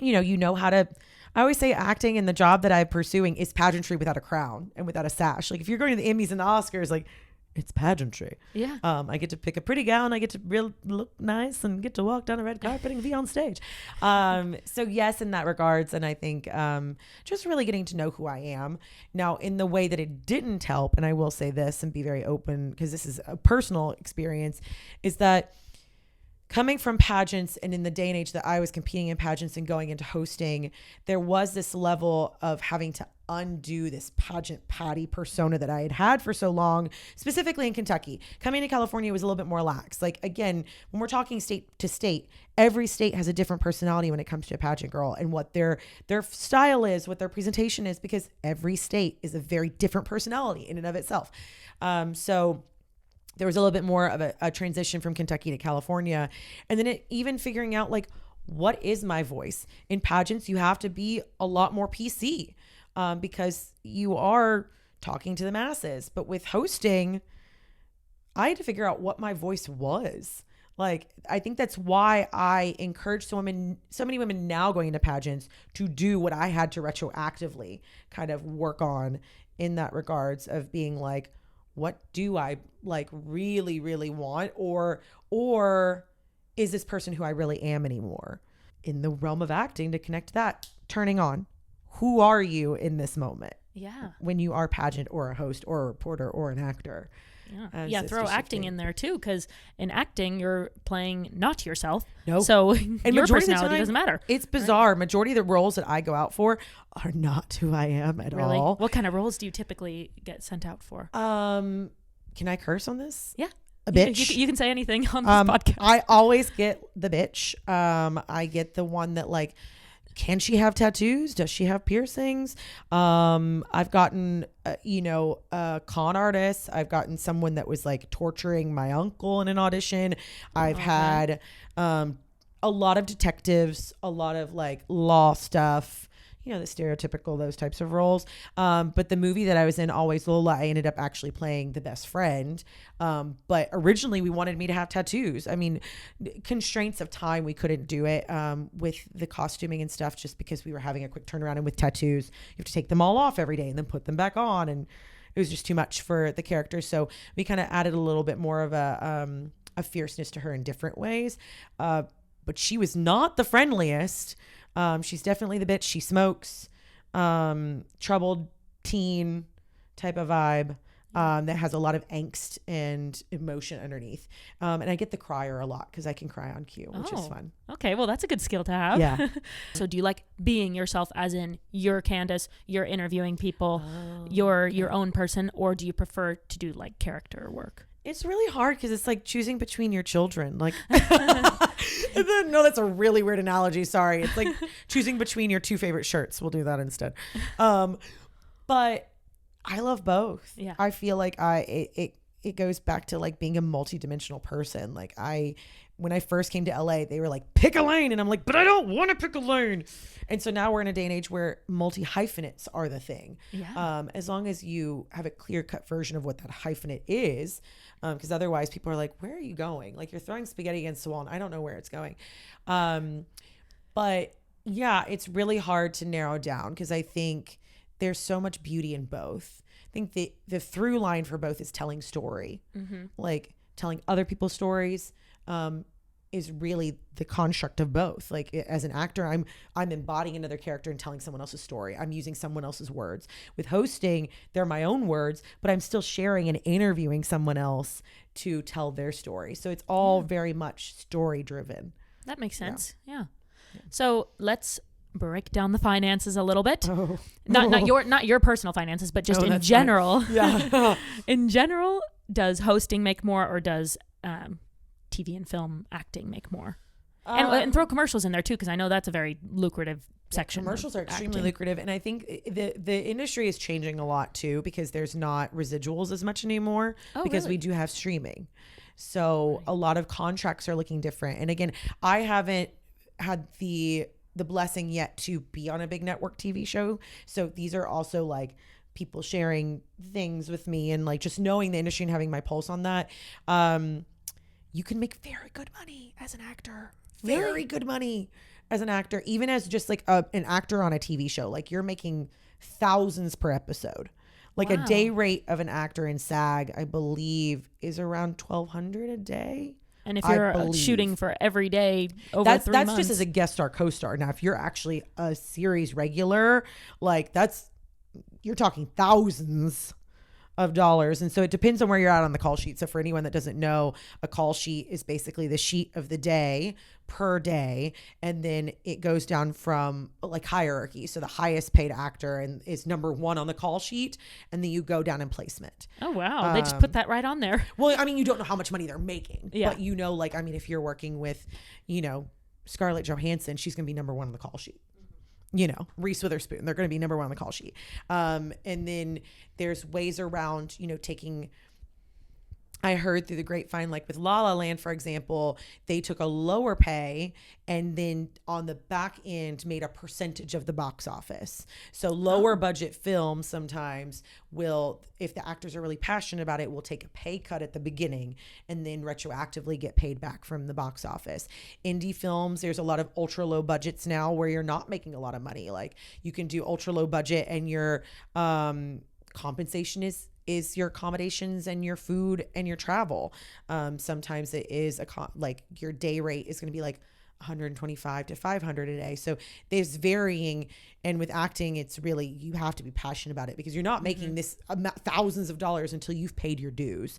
you know how to, I always say acting and the job that I'm pursuing is pageantry without a crown and without a sash. Like if you're going to the Emmys and the Oscars, like it's pageantry. Yeah. I get to pick a pretty gown. I get to really look nice and get to walk down a red carpet and be on stage. So yes, in that regards. And I think just really getting to know who I am. Now, in the way that it didn't help, and I will say this and be very open because this is a personal experience, is that coming from pageants and in the day and age that I was competing in pageants and going into hosting, there was this level of having to undo this pageant Patty persona that I had had for so long, specifically in Kentucky. Coming to California was a little bit more lax. Like, again, when we're talking state to state, every state has a different personality when it comes to a pageant girl and what their style is, what their presentation is, because every state is a very different personality in and of itself. So there was a little bit more of a transition from Kentucky to California. And then even figuring out, like, what is my voice? In pageants, you have to be a lot more PC because you are talking to the masses. But with hosting, I had to figure out what my voice was. Like, I think that's why I encourage so many women now going into pageants to do what I had to retroactively kind of work on in that regards of being like, what do I like really, really want? Or is this person who I really am anymore? In the realm of acting, to connect that, turning on. who are you in this moment? Yeah. When you are pageant or a host or a reporter or an actor. Yeah, throw acting in there too, because in acting you're playing not yourself. No. So And your majority of the personality time, doesn't matter. It's bizarre. Right? Majority of the roles that I go out for are not who I am at all. What kind of roles do you typically get sent out for? Can I curse on this? Yeah. A bitch. You can say anything on this podcast. I always get the bitch. I get the one that like, can she have tattoos? Does she have piercings? I've gotten, con artists. I've gotten someone that was like torturing my uncle in an audition. I've had a lot of detectives, a lot of like law stuff, the stereotypical, those types of roles. But the movie that I was in, Always Lola, I ended up actually playing the best friend. But originally we wanted me to have tattoos. I mean, constraints of time, we couldn't do it with the costuming and stuff, just because we were having a quick turnaround. And with tattoos, you have to take them all off every day and then put them back on. And it was just too much for the character. So we kind of added a little bit more of a fierceness to her in different ways. But she was not the friendliest. She's definitely the bitch. She smokes, troubled teen type of vibe, that has a lot of angst and emotion underneath. And I get the crier a lot because I can cry on cue, which is fun. Okay. Well, that's a good skill to have. Yeah. So do you like being yourself, as in you're Candice, you're interviewing people, you're your own person, or do you prefer to do like character work? It's really hard because it's like choosing between your children. Like, no, that's a really weird analogy. Sorry. It's like choosing between your two favorite shirts. We'll do that instead. But I love both. Yeah. I feel like it goes back to like being a multidimensional person. Like when I first came to LA, they were like, pick a lane. And I'm like, but I don't want to pick a lane. And so now we're in a day and age where multi-hyphenates are the thing. Yeah. As long as you have a clear-cut version of what that hyphenate is, because otherwise people are like, where are you going? Like, you're throwing spaghetti against the wall and I don't know where it's going. But yeah, it's really hard to narrow down because I think there's so much beauty in both. I think the through line for both is telling story. Mm-hmm. Like telling other people's stories is really the construct of both. Like as an actor, I'm embodying another character and telling someone else's story. I'm using someone else's words. With hosting, they're my own words, but I'm still sharing and interviewing someone else to tell their story. So it's all very much story driven. That makes sense. Yeah. So let's break down the finances a little bit. Not your personal finances, but just in general. Yeah. In general, does hosting make more, or does TV and film acting make more? And throw commercials in there too, because I know that's a very lucrative section. Commercials are extremely lucrative, and I think the industry is changing a lot too, because there's not residuals as much anymore, because we do have streaming. So a lot of contracts are looking different. And again, I haven't had the blessing yet to be on a big network TV show. So these are also like people sharing things with me and like just knowing the industry and having my pulse on that. You can make very good money as an actor. Very good money as an actor, even as just like an actor on a TV show. Like you're making thousands per episode. Like a day rate of an actor in SAG, I believe, is around $1,200 a day. And if you're shooting for every day over 3 months. That's just as a guest star, co-star. Now, if you're actually a series regular, like you're talking thousands of dollars. And so it depends on where you're at on the call sheet. So for anyone that doesn't know, a call sheet is basically the sheet of the day per day. And then it goes down from like hierarchy. So the highest paid actor is number 1 on the call sheet. And then you go down in placement. Oh, wow. They just put that right on there. Well, I mean, you don't know how much money they're making. Yeah. But like, I mean, if you're working with, Scarlett Johansson, she's going to be number 1 on the call sheet. Reese Witherspoon, they're going to be number 1 on the call sheet. And then there's ways around, taking, I heard through the grapevine, like with La La Land, for example, they took a lower pay and then on the back end made a percentage of the box office. So lower budget films sometimes will, if the actors are really passionate about it, will take a pay cut at the beginning and then retroactively get paid back from the box office. Indie films, there's a lot of ultra low budgets now where you're not making a lot of money. Like you can do ultra low budget and your compensation is your accommodations and your food and your travel. Sometimes it is like your day rate is going to be like 125 to 500 a day. So there's varying. And with acting, it's really, you have to be passionate about it because you're not making this thousands of dollars until you've paid your dues.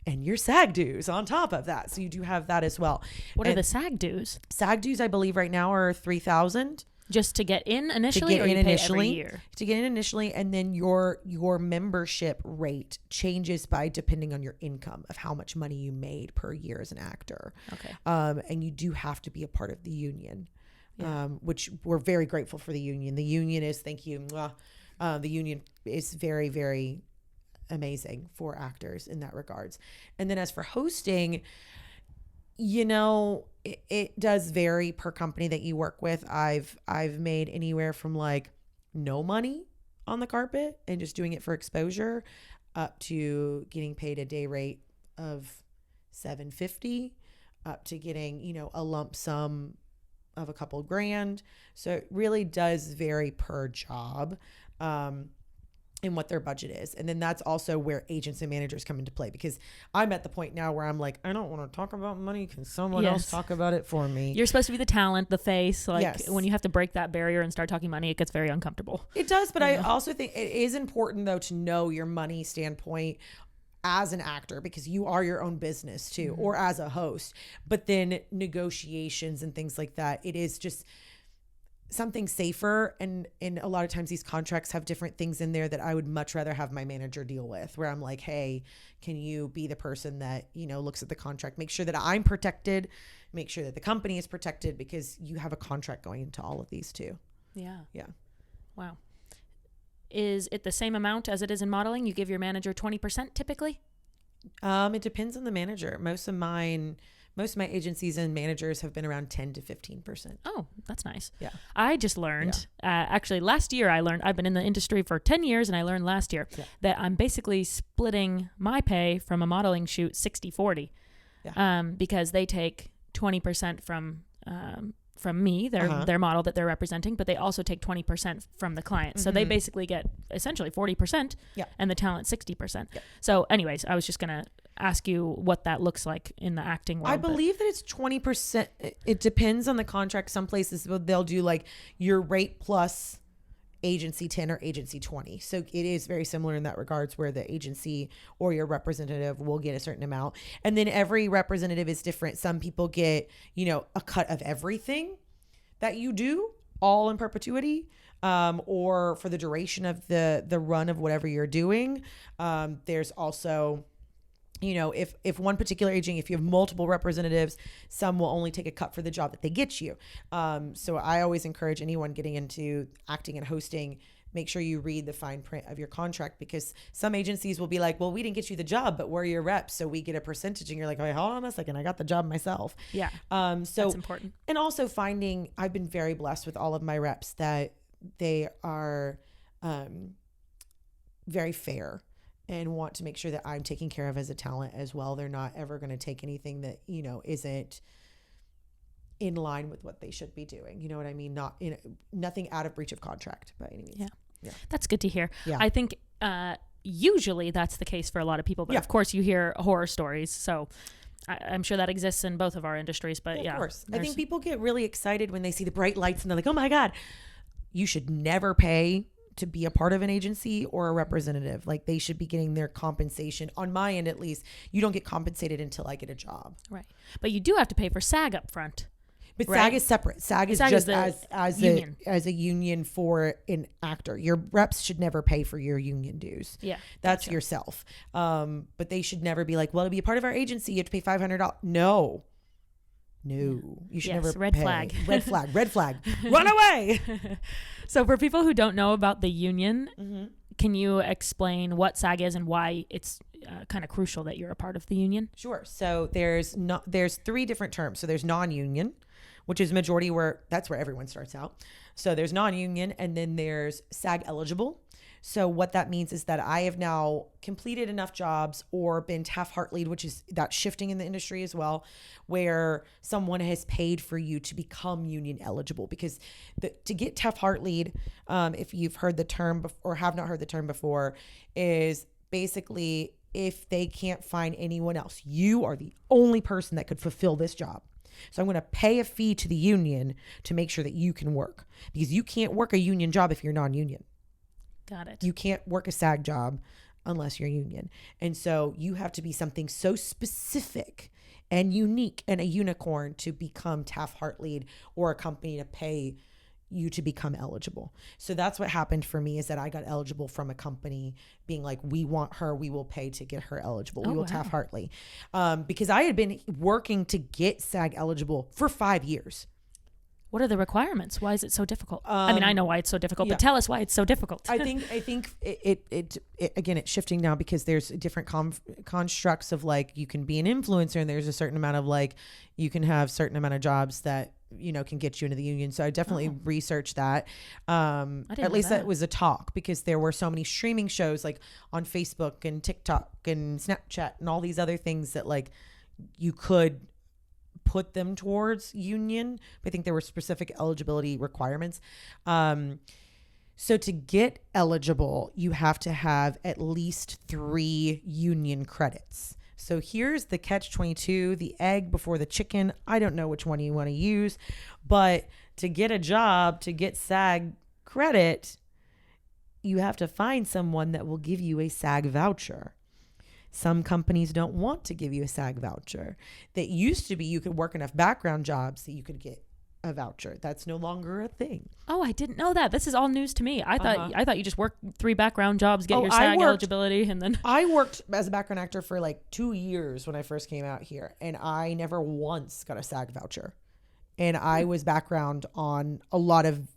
And your SAG dues on top of that. So you do have that as well. What are the SAG dues? SAG dues, I believe right now are $3,000. Just to get in initially, or you pay every year? To get in initially, and then your membership rate changes by depending on your income of how much money you made per year as an actor. Okay. And you do have to be a part of the union, which we're very grateful for the union. The union is, thank you. The union is very, very amazing for actors in that regards. And then as for hosting, you know, it does vary per company that you work with. I've made anywhere from like no money on the carpet and just doing it for exposure up to getting paid a day rate of $750 up to getting, you know, a lump sum of a couple grand. So it really does vary per job. And what their budget is. And then that's also where agents and managers come into play, because I'm at the point now where I'm like, I don't want to talk about money. Can someone else talk about it for me? You're supposed to be the talent, the face. Like when you have to break that barrier and start talking money, it gets very uncomfortable. It does. But I also think it is important though to know your money standpoint as an actor, because you are your own business too, or as a host. But then negotiations and things like that, it is just something safer. And a lot of times these contracts have different things in there that I would much rather have my manager deal with, where I'm like, hey, can you be the person that, you know, looks at the contract, make sure that I'm protected, make sure that the company is protected, because you have a contract going into all of these too. Yeah. Wow. Is it the same amount as it is in modeling? You give your manager 20% typically? It depends on the manager. Most of my agencies and managers have been around 10 to 15%. Oh, that's nice. Yeah. I just learned, actually last year I've been in the industry for 10 years and I learned last year that I'm basically splitting my pay from a modeling shoot 60-40 because they take 20% from me, their model that they're representing, but they also take 20% from the client. So they basically get essentially 40% and the talent 60%. Yeah. So anyways, I was just going to ask you what that looks like in the acting world. I believe that it's 20%. It depends on the contract. Some places they'll do like your rate plus agency 10 or agency 20. So it is very similar in that regards, where the agency or your representative will get a certain amount. And then every representative is different. Some people get, you know, a cut of everything that you do all in perpetuity, or for the duration of the run of whatever you're doing. There's also, you know, if one particular agent, if you have multiple representatives, some will only take a cut for the job that they get you. So I always encourage anyone getting into acting and hosting, make sure you read the fine print of your contract, because some agencies will be like, well, we didn't get you the job, but we're your reps, so we get a percentage. And you're like, wait, hold on a second, I got the job myself. Yeah. So that's important. And also I've been very blessed with all of my reps that they are very fair and want to make sure that I'm taken care of as a talent as well. They're not ever going to take anything that, you know, isn't in line with what they should be doing. You know what I mean? Nothing out of breach of contract by any means. Yeah. That's good to hear. Yeah. I think usually that's the case for a lot of people, but of course you hear horror stories. So I'm sure that exists in both of our industries, but of course. I think people get really excited when they see the bright lights and they're like, oh my God, you should never pay to be a part of an agency or a representative. Like, they should be getting their compensation. On my end, at least, you don't get compensated until I get a job. Right. But you do have to pay for SAG up front. But SAG is separate. SAG is just as a union for an actor. Your reps should never pay for your union dues. Yeah. That's yourself. But they should never be like, well, to be a part of our agency, you have to pay $500. No. You should never red pay. flag. Red flag. Run away. So for people who don't know about the union, can you explain what SAG is and why it's kind of crucial that you're a part of the union? Sure. So there's 3 different terms. So there's non-union, which is majority that's where everyone starts out. So there's non-union, and then there's SAG eligible. So what that means is that I have now completed enough jobs or been Taft-Hartley'd, which is that shifting in the industry as well, where someone has paid for you to become union eligible. Because to get Taft-Hartley'd, if you've heard the term or have not heard the term before, is basically if they can't find anyone else, you are the only person that could fulfill this job. So I'm going to pay a fee to the union to make sure that you can work, because you can't work a union job if you're non-union. Got it. You can't work a SAG job unless you're union. And so you have to be something so specific and unique and a unicorn to become Taft-Hartley or a company to pay you to become eligible. So that's what happened for me, is that I got eligible from a company being like, we want her, we will pay to get her eligible. We will Taft-Hartley. Because I had been working to get SAG eligible for 5 years. What are the requirements? Why is it so difficult? I mean, I know why it's so difficult, but tell us why it's so difficult. I think it again, it's shifting now because there's different constructs of like, you can be an influencer and there's a certain amount of like, you can have certain amount of jobs that, you know, can get you into the union. So I definitely researched that. At least that was a talk, because there were so many streaming shows like on Facebook and TikTok and Snapchat and all these other things that like you could put them towards union. But I think there were specific eligibility requirements. So to get eligible, you have to have at least 3 union credits. So here's the catch-22, the egg before the chicken. I don't know which one you want to use, but to get a job, to get SAG credit, you have to find someone that will give you a SAG voucher. Some companies don't want to give you a SAG voucher. That used to be you could work enough background jobs that you could get a voucher. That's no longer a thing. Oh, I didn't know that. This is all news to me. I thought you just worked 3 background jobs, get your SAG eligibility, and then I worked as a background actor for like 2 years when I first came out here, and I never once got a SAG voucher. And I was background on a lot of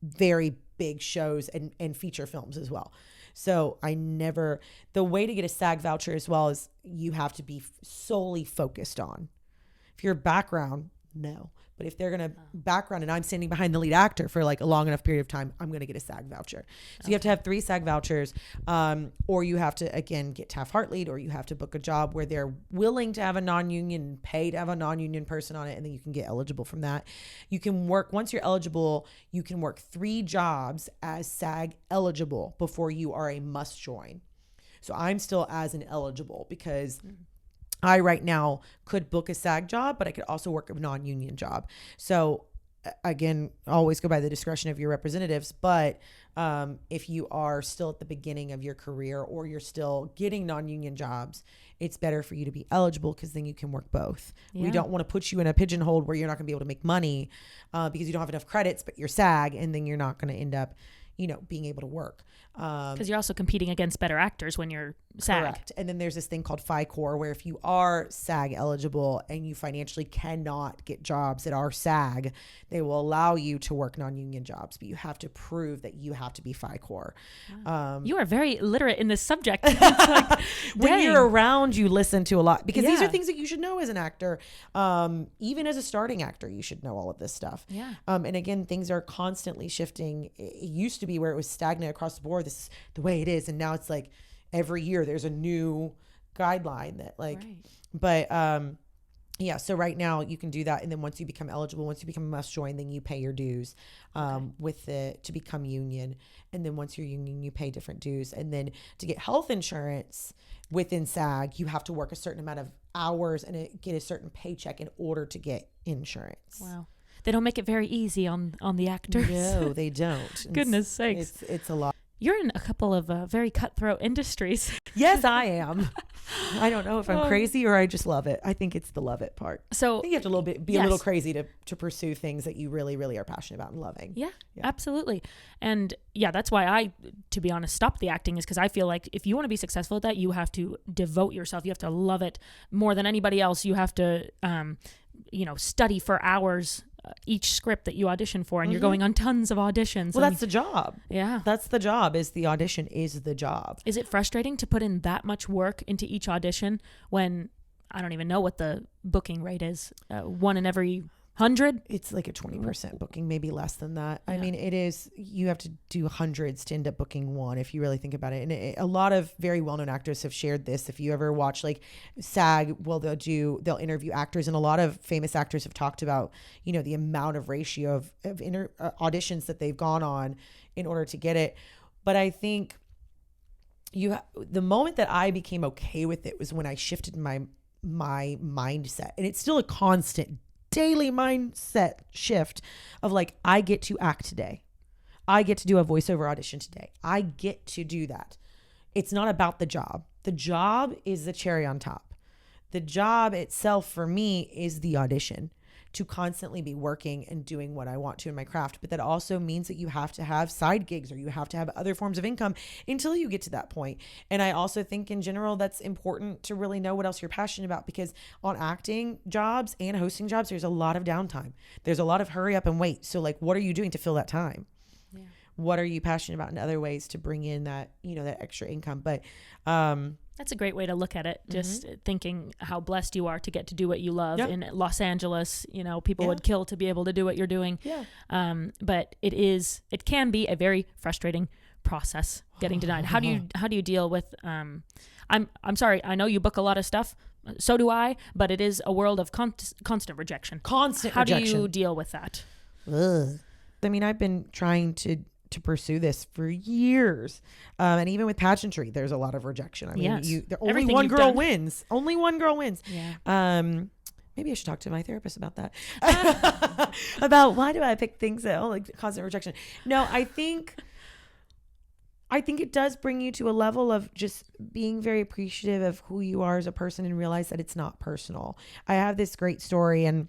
very big shows and feature films as well. So the way to get a SAG voucher as well is you have to be solely focused on. If you're background, no. But if they're going to background and I'm standing behind the lead actor for like a long enough period of time, I'm going to get a SAG voucher. So you have to have 3 SAG vouchers, or you have to, again, get Taft-Hartley, or you have to book a job where they're willing to have a non-union, pay to have a non-union person on it, and then you can get eligible from that. You can work, once you're eligible, you can work 3 jobs as SAG eligible before you are a must join. So I'm still as an eligible because I right now could book a SAG job, but I could also work a non-union job. So again, always go by the discretion of your representatives. But if you are still at the beginning of your career or you're still getting non-union jobs, it's better for you to be eligible, because then you can work both. Yeah. We don't want to put you in a pigeonhole where you're not going to be able to make money because you don't have enough credits, but you're SAG, and then you're not going to end up, you know, being able to work. Because you're also competing against better actors when you're SAG. Correct. And then there's this thing called FICOR, where if you are SAG eligible and you financially cannot get jobs that are SAG, they will allow you to work non-union jobs, but you have to prove that you have to be FICOR. Wow. You are very literate in this subject. Like, when you're around, you listen to a lot, because these are things that you should know as an actor. Even as a starting actor, you should know all of this stuff. Yeah. And again, things are constantly shifting. It used to be where it was stagnant across the board. This is the way it is. And now it's like every year there's a new guideline that like, but yeah. So right now you can do that. And then once you become eligible, once you become a must join, then you pay your dues to become union. And then once you're union, you pay different dues. And then to get health insurance within SAG, you have to work a certain amount of hours and get a certain paycheck in order to get insurance. Wow. They don't make it very easy on the actors. No, they don't. Goodness sakes. It's a lot. You're in a couple of very cutthroat industries. Yes, I am. I don't know if I'm crazy or I just love it. I think it's the love it part. So I think you have to be a little crazy to pursue things that you really, really are passionate about and loving. Yeah, absolutely. And yeah, that's why I, to be honest, stopped the acting, is because I feel like if you want to be successful at that, you have to devote yourself. You have to love it more than anybody else. You have to, study for hours each script that you audition for, and you're going on tons of auditions. Well, that's the job. Yeah. That's the job, is the audition is the job. Is it frustrating to put in that much work into each audition when I don't even know what the booking rate is? 1 in every 100? It's like a 20% booking, maybe less than that. Yeah. I mean, it is, you have to do hundreds to end up booking 1 if you really think about it. And a lot of very well-known actors have shared this. If you ever watch like SAG, well, they'll interview actors, and a lot of famous actors have talked about, the amount of ratio of auditions that they've gone on in order to get it. But I think the moment that I became okay with it was when I shifted my mindset, and it's still a constant daily mindset shift of like, I get to act today. I get to do a voiceover audition today. I get to do that. It's not about the job. The job is the cherry on top. The job itself for me is the audition, to constantly be working and doing what I want to in my craft. But that also means that you have to have side gigs or you have to have other forms of income until you get to that point. And I also think in general, that's important to really know what else you're passionate about, because on acting jobs and hosting jobs, there's a lot of downtime. There's a lot of hurry up and wait. So like, what are you doing to fill that time? Yeah. What are you passionate about in other ways to bring in that, you know, that extra income? But, that's a great way to look at it. Just thinking how blessed you are to get to do what you love in Los Angeles. You know, people would kill to be able to do what you're doing. Yeah. But it can be a very frustrating process getting denied. How do you deal with, I'm sorry, I know you book a lot of stuff. So do I, but it is a world of constant rejection. How do you deal with that? Ugh. I mean, I've been trying to pursue this for years. And even with pageantry, there's a lot of rejection. I mean, only one girl wins. Only one girl wins. Yeah. Maybe I should talk to my therapist about that. About why do I pick things that like constant rejection? No, I think it does bring you to a level of just being very appreciative of who you are as a person and realize that it's not personal. I have this great story, and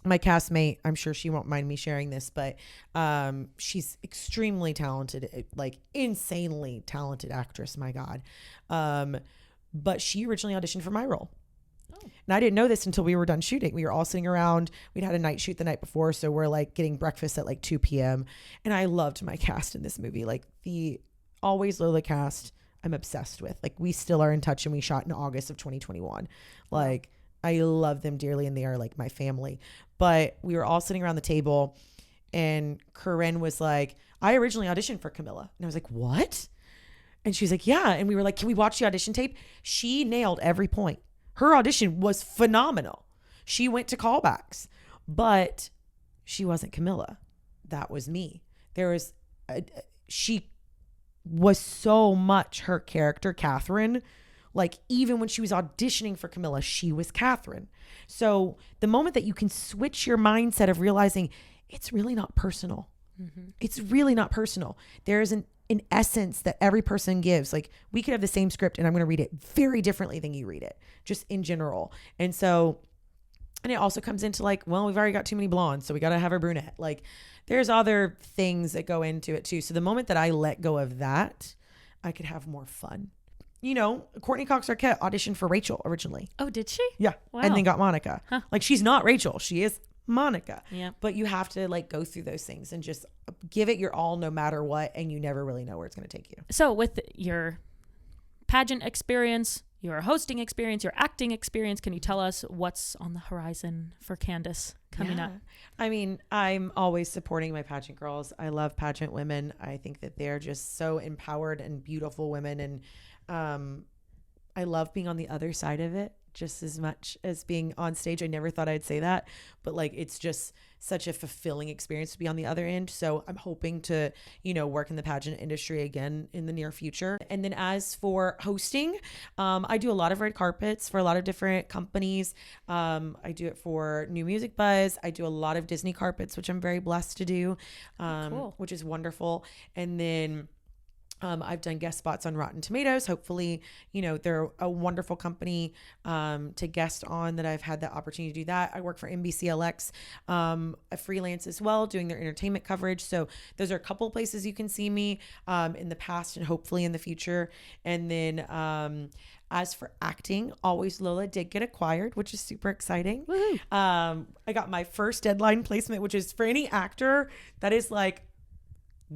my castmate, I'm sure she won't mind me sharing this, but she's extremely talented, like insanely talented actress. My God. But she originally auditioned for my role. Oh. And I didn't know this until we were done shooting. We were all sitting around. We'd had a night shoot the night before. So we're like getting breakfast at like 2 p.m. And I loved my cast in this movie. Like the Always Lola cast, I'm obsessed with. Like we still are in touch, and we shot in August of 2021. Like I love them dearly, and they are like my family. But we were all sitting around the table, and Corinne was like, I originally auditioned for Camilla. And I was like, what? And she was like, yeah. And we were like, can we watch the audition tape? She nailed every point. Her audition was phenomenal. She went to callbacks, but she wasn't Camilla. That was me. She was so much her character, Catherine. Like even when she was auditioning for Camilla, she was Catherine. So the moment that you can switch your mindset of realizing it's really not personal. Mm-hmm. It's really not personal. There is an essence that every person gives. Like we could have the same script and I'm going to read it very differently than you read it, just in general. And it also comes into like, well, we've already got too many blondes, so we got to have a brunette. Like there's other things that go into it too. So the moment that I let go of that, I could have more fun. You know, Courtney Cox Arquette auditioned for Rachel originally. Oh, did she? Yeah. Wow. And then got Monica. Huh. Like she's not Rachel. She is Monica. Yeah. But you have to like go through those things and just give it your all no matter what. And you never really know where it's going to take you. So with your pageant experience, your hosting experience, your acting experience, can you tell us what's on the horizon for Candice coming up? I mean, I'm always supporting my pageant girls. I love pageant women. I think that they're just so empowered and beautiful women. And I love being on the other side of it just as much as being on stage. I never thought I'd say that, but like, it's just such a fulfilling experience to be on the other end. So I'm hoping to, you know, work in the pageant industry again in the near future. And then as for hosting, I do a lot of red carpets for a lot of different companies. I do it for New Music Buzz. I do a lot of Disney carpets, which I'm very blessed to do, cool. Which is wonderful. And then I've done guest spots on Rotten Tomatoes. Hopefully, you know, they're a wonderful company to guest on that I've had the opportunity to do that. I work for NBCLX, a freelance as well, doing their entertainment coverage. So those are a couple of places you can see me in the past and hopefully in the future. And then as for acting, Always Lola did get acquired, which is super exciting. I got my first Deadline placement, which is for any actor that is like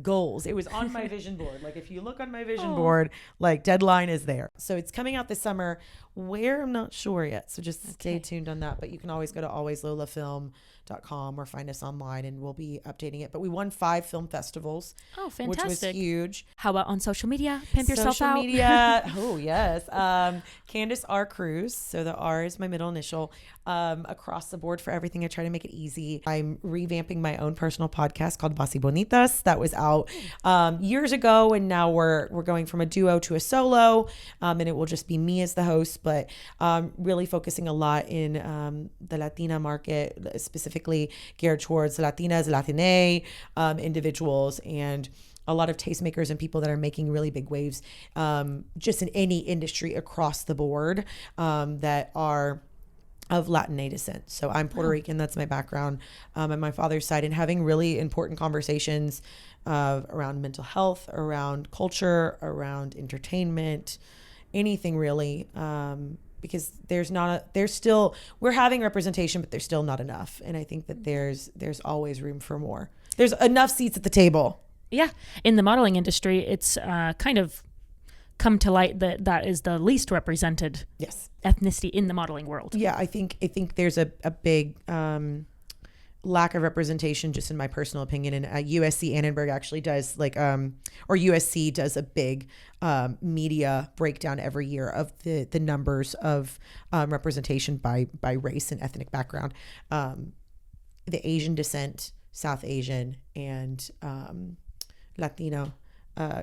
goals. It was on my vision board. Like if you look on my vision board, like Deadline is there. So it's coming out this summer. Where, I'm not sure yet. So just stay tuned on that. But you can always go to alwayslolafilm.com or find us online, and we'll be updating it. But we won 5 film festivals. Oh, fantastic. Which was huge. How about on social media? Pimp yourself Social out. media. Oh, yes. Candice R. Cruz. So the R is my middle initial. Across the board for everything. I try to make it easy. I'm revamping my own personal podcast called Basi Bonitas. That was out years ago, and now we're going from a duo to a solo, and it will just be me as the host, but really focusing a lot in the Latina market, specifically geared towards Latinas, Latine individuals, and a lot of tastemakers and people that are making really big waves just in any industry across the board that are of Latinx descent. So I'm Puerto Rican, that's my background, on my father's side, and having really important conversations around mental health, around culture, around entertainment, anything really, because we're having representation, but there's still not enough. And I think that there's always room for more. There's enough seats at the table. Yeah. In the modeling industry, it's kind of come to light that is the least represented ethnicity in the modeling world. Yeah, I think there's a big lack of representation, just in my personal opinion. And USC Annenberg actually does or USC does a big media breakdown every year of the numbers of representation by race and ethnic background. The Asian descent, South Asian, and Latino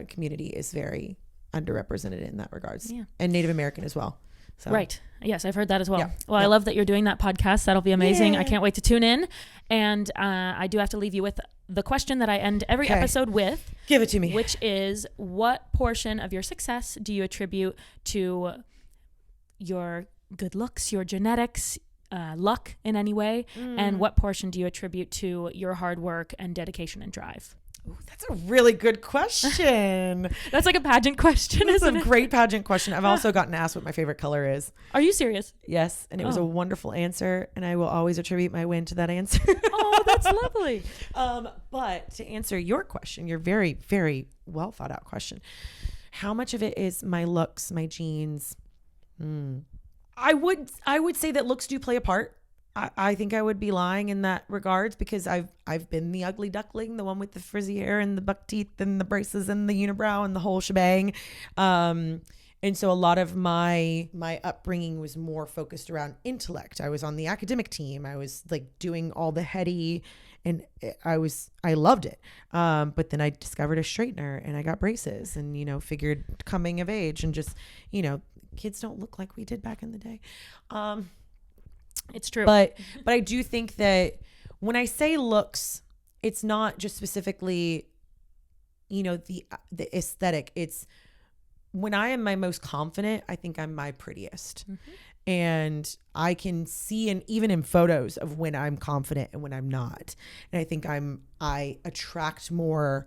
community is very underrepresented in that regards, and Native American as well. So. Right. Yes, I've heard that as well. Yeah. Well, I love that you're doing that podcast. That'll be amazing. I can't wait to tune in. And I do have to leave you with the question that I end every episode with. Give it to me. Which is, what portion of your success do you attribute to your good looks, your genetics, luck in any way? And what portion do you attribute to your hard work and dedication and drive? Ooh, that's a really good question. That's like a pageant question. That's a great pageant question. I've also gotten asked what my favorite color is. Are you serious? Yes. And it was a wonderful answer, and I will always attribute my win to that answer. Oh, that's lovely. But to answer your question, your very, very well thought out question, how much of it is my looks, my genes? I would say that looks do play a part. I think I would be lying in that regards, because I've been the ugly duckling, the one with the frizzy hair and the buck teeth and the braces and the unibrow and the whole shebang. And so a lot of my upbringing was more focused around intellect. I was on the academic team. I was like doing all the heady, and I loved it. But then I discovered a straightener, and I got braces, and, figured coming of age, and just, kids don't look like we did back in the day. It's true. But I do think that when I say looks, it's not just specifically, the aesthetic. It's when I am my most confident, I think I'm my prettiest. And I can see, and even in photos of when I'm confident and when I'm not. And I think I attract more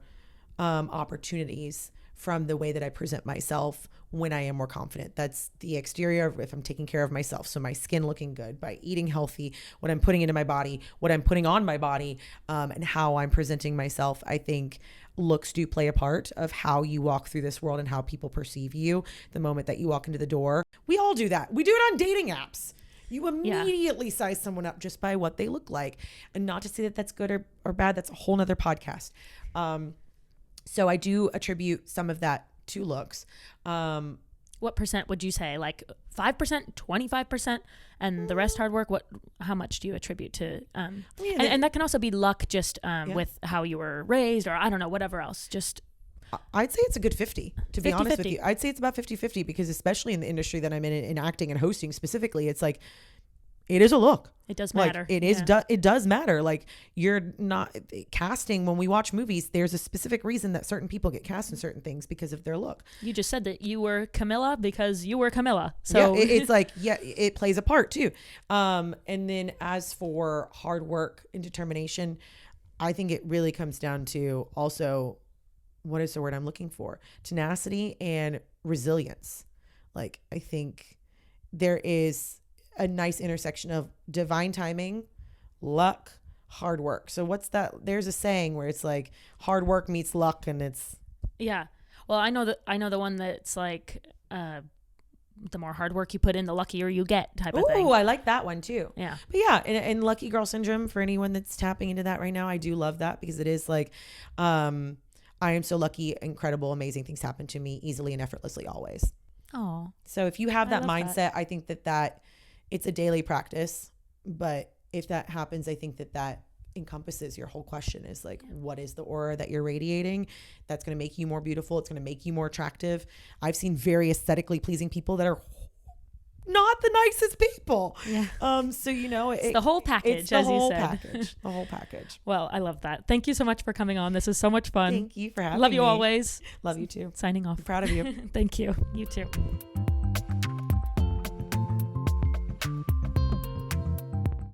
opportunities from the way that I present myself when I am more confident. That's the exterior, if I'm taking care of myself. So my skin looking good, by eating healthy, what I'm putting into my body, what I'm putting on my body, and how I'm presenting myself. I think looks do play a part of how you walk through this world and how people perceive you the moment that you walk into the door. We all do that. We do it on dating apps. You immediately size someone up just by what they look like. And not to say that that's good or bad. That's a whole nother podcast. So I do attribute some of that to looks. What percent would you say? Like 5%, 25%, and the rest hard work? How much do you attribute to? And that can also be luck, just with how you were raised, or I don't know, whatever else. Just I'd say it's a good 50, to be honest with you. I'd say it's about 50-50, because especially in the industry that I'm in acting and hosting specifically, it's like, it is a look. It does matter. It is. It does matter. Like, you're not casting. When we watch movies, there's a specific reason that certain people get cast in certain things because of their look. You just said that you were Camilla because you were Camilla. So yeah, it's like, it plays a part too. And then as for hard work and determination, I think it really comes down to also, what is the word I'm looking for? Tenacity and resilience. Like, I think there is a nice intersection of divine timing, luck, hard work. So what's that? There's a saying where it's like hard work meets luck, and it's well, I know the one that's like the more hard work you put in, the luckier you get type of thing. Oh, I like that one too. Yeah. But yeah, and lucky girl syndrome, for anyone that's tapping into that right now, I do love that, because it is like, I am so lucky, incredible, amazing things happen to me easily and effortlessly always. Oh. So if you have that mindset, that. I think that it's a daily practice. But if that happens, I think that encompasses your whole question is like, what is the aura that you're radiating that's going to make you more beautiful? It's going to make you more attractive. I've seen very aesthetically pleasing people that are not the nicest people. Yeah. So, you know, It's the whole package, as you said. The whole package. Well, I love that. Thank you so much for coming on. This is so much fun. Thank you for having me. Love you always. Love you too. Signing off. I'm proud of you. Thank you. You too.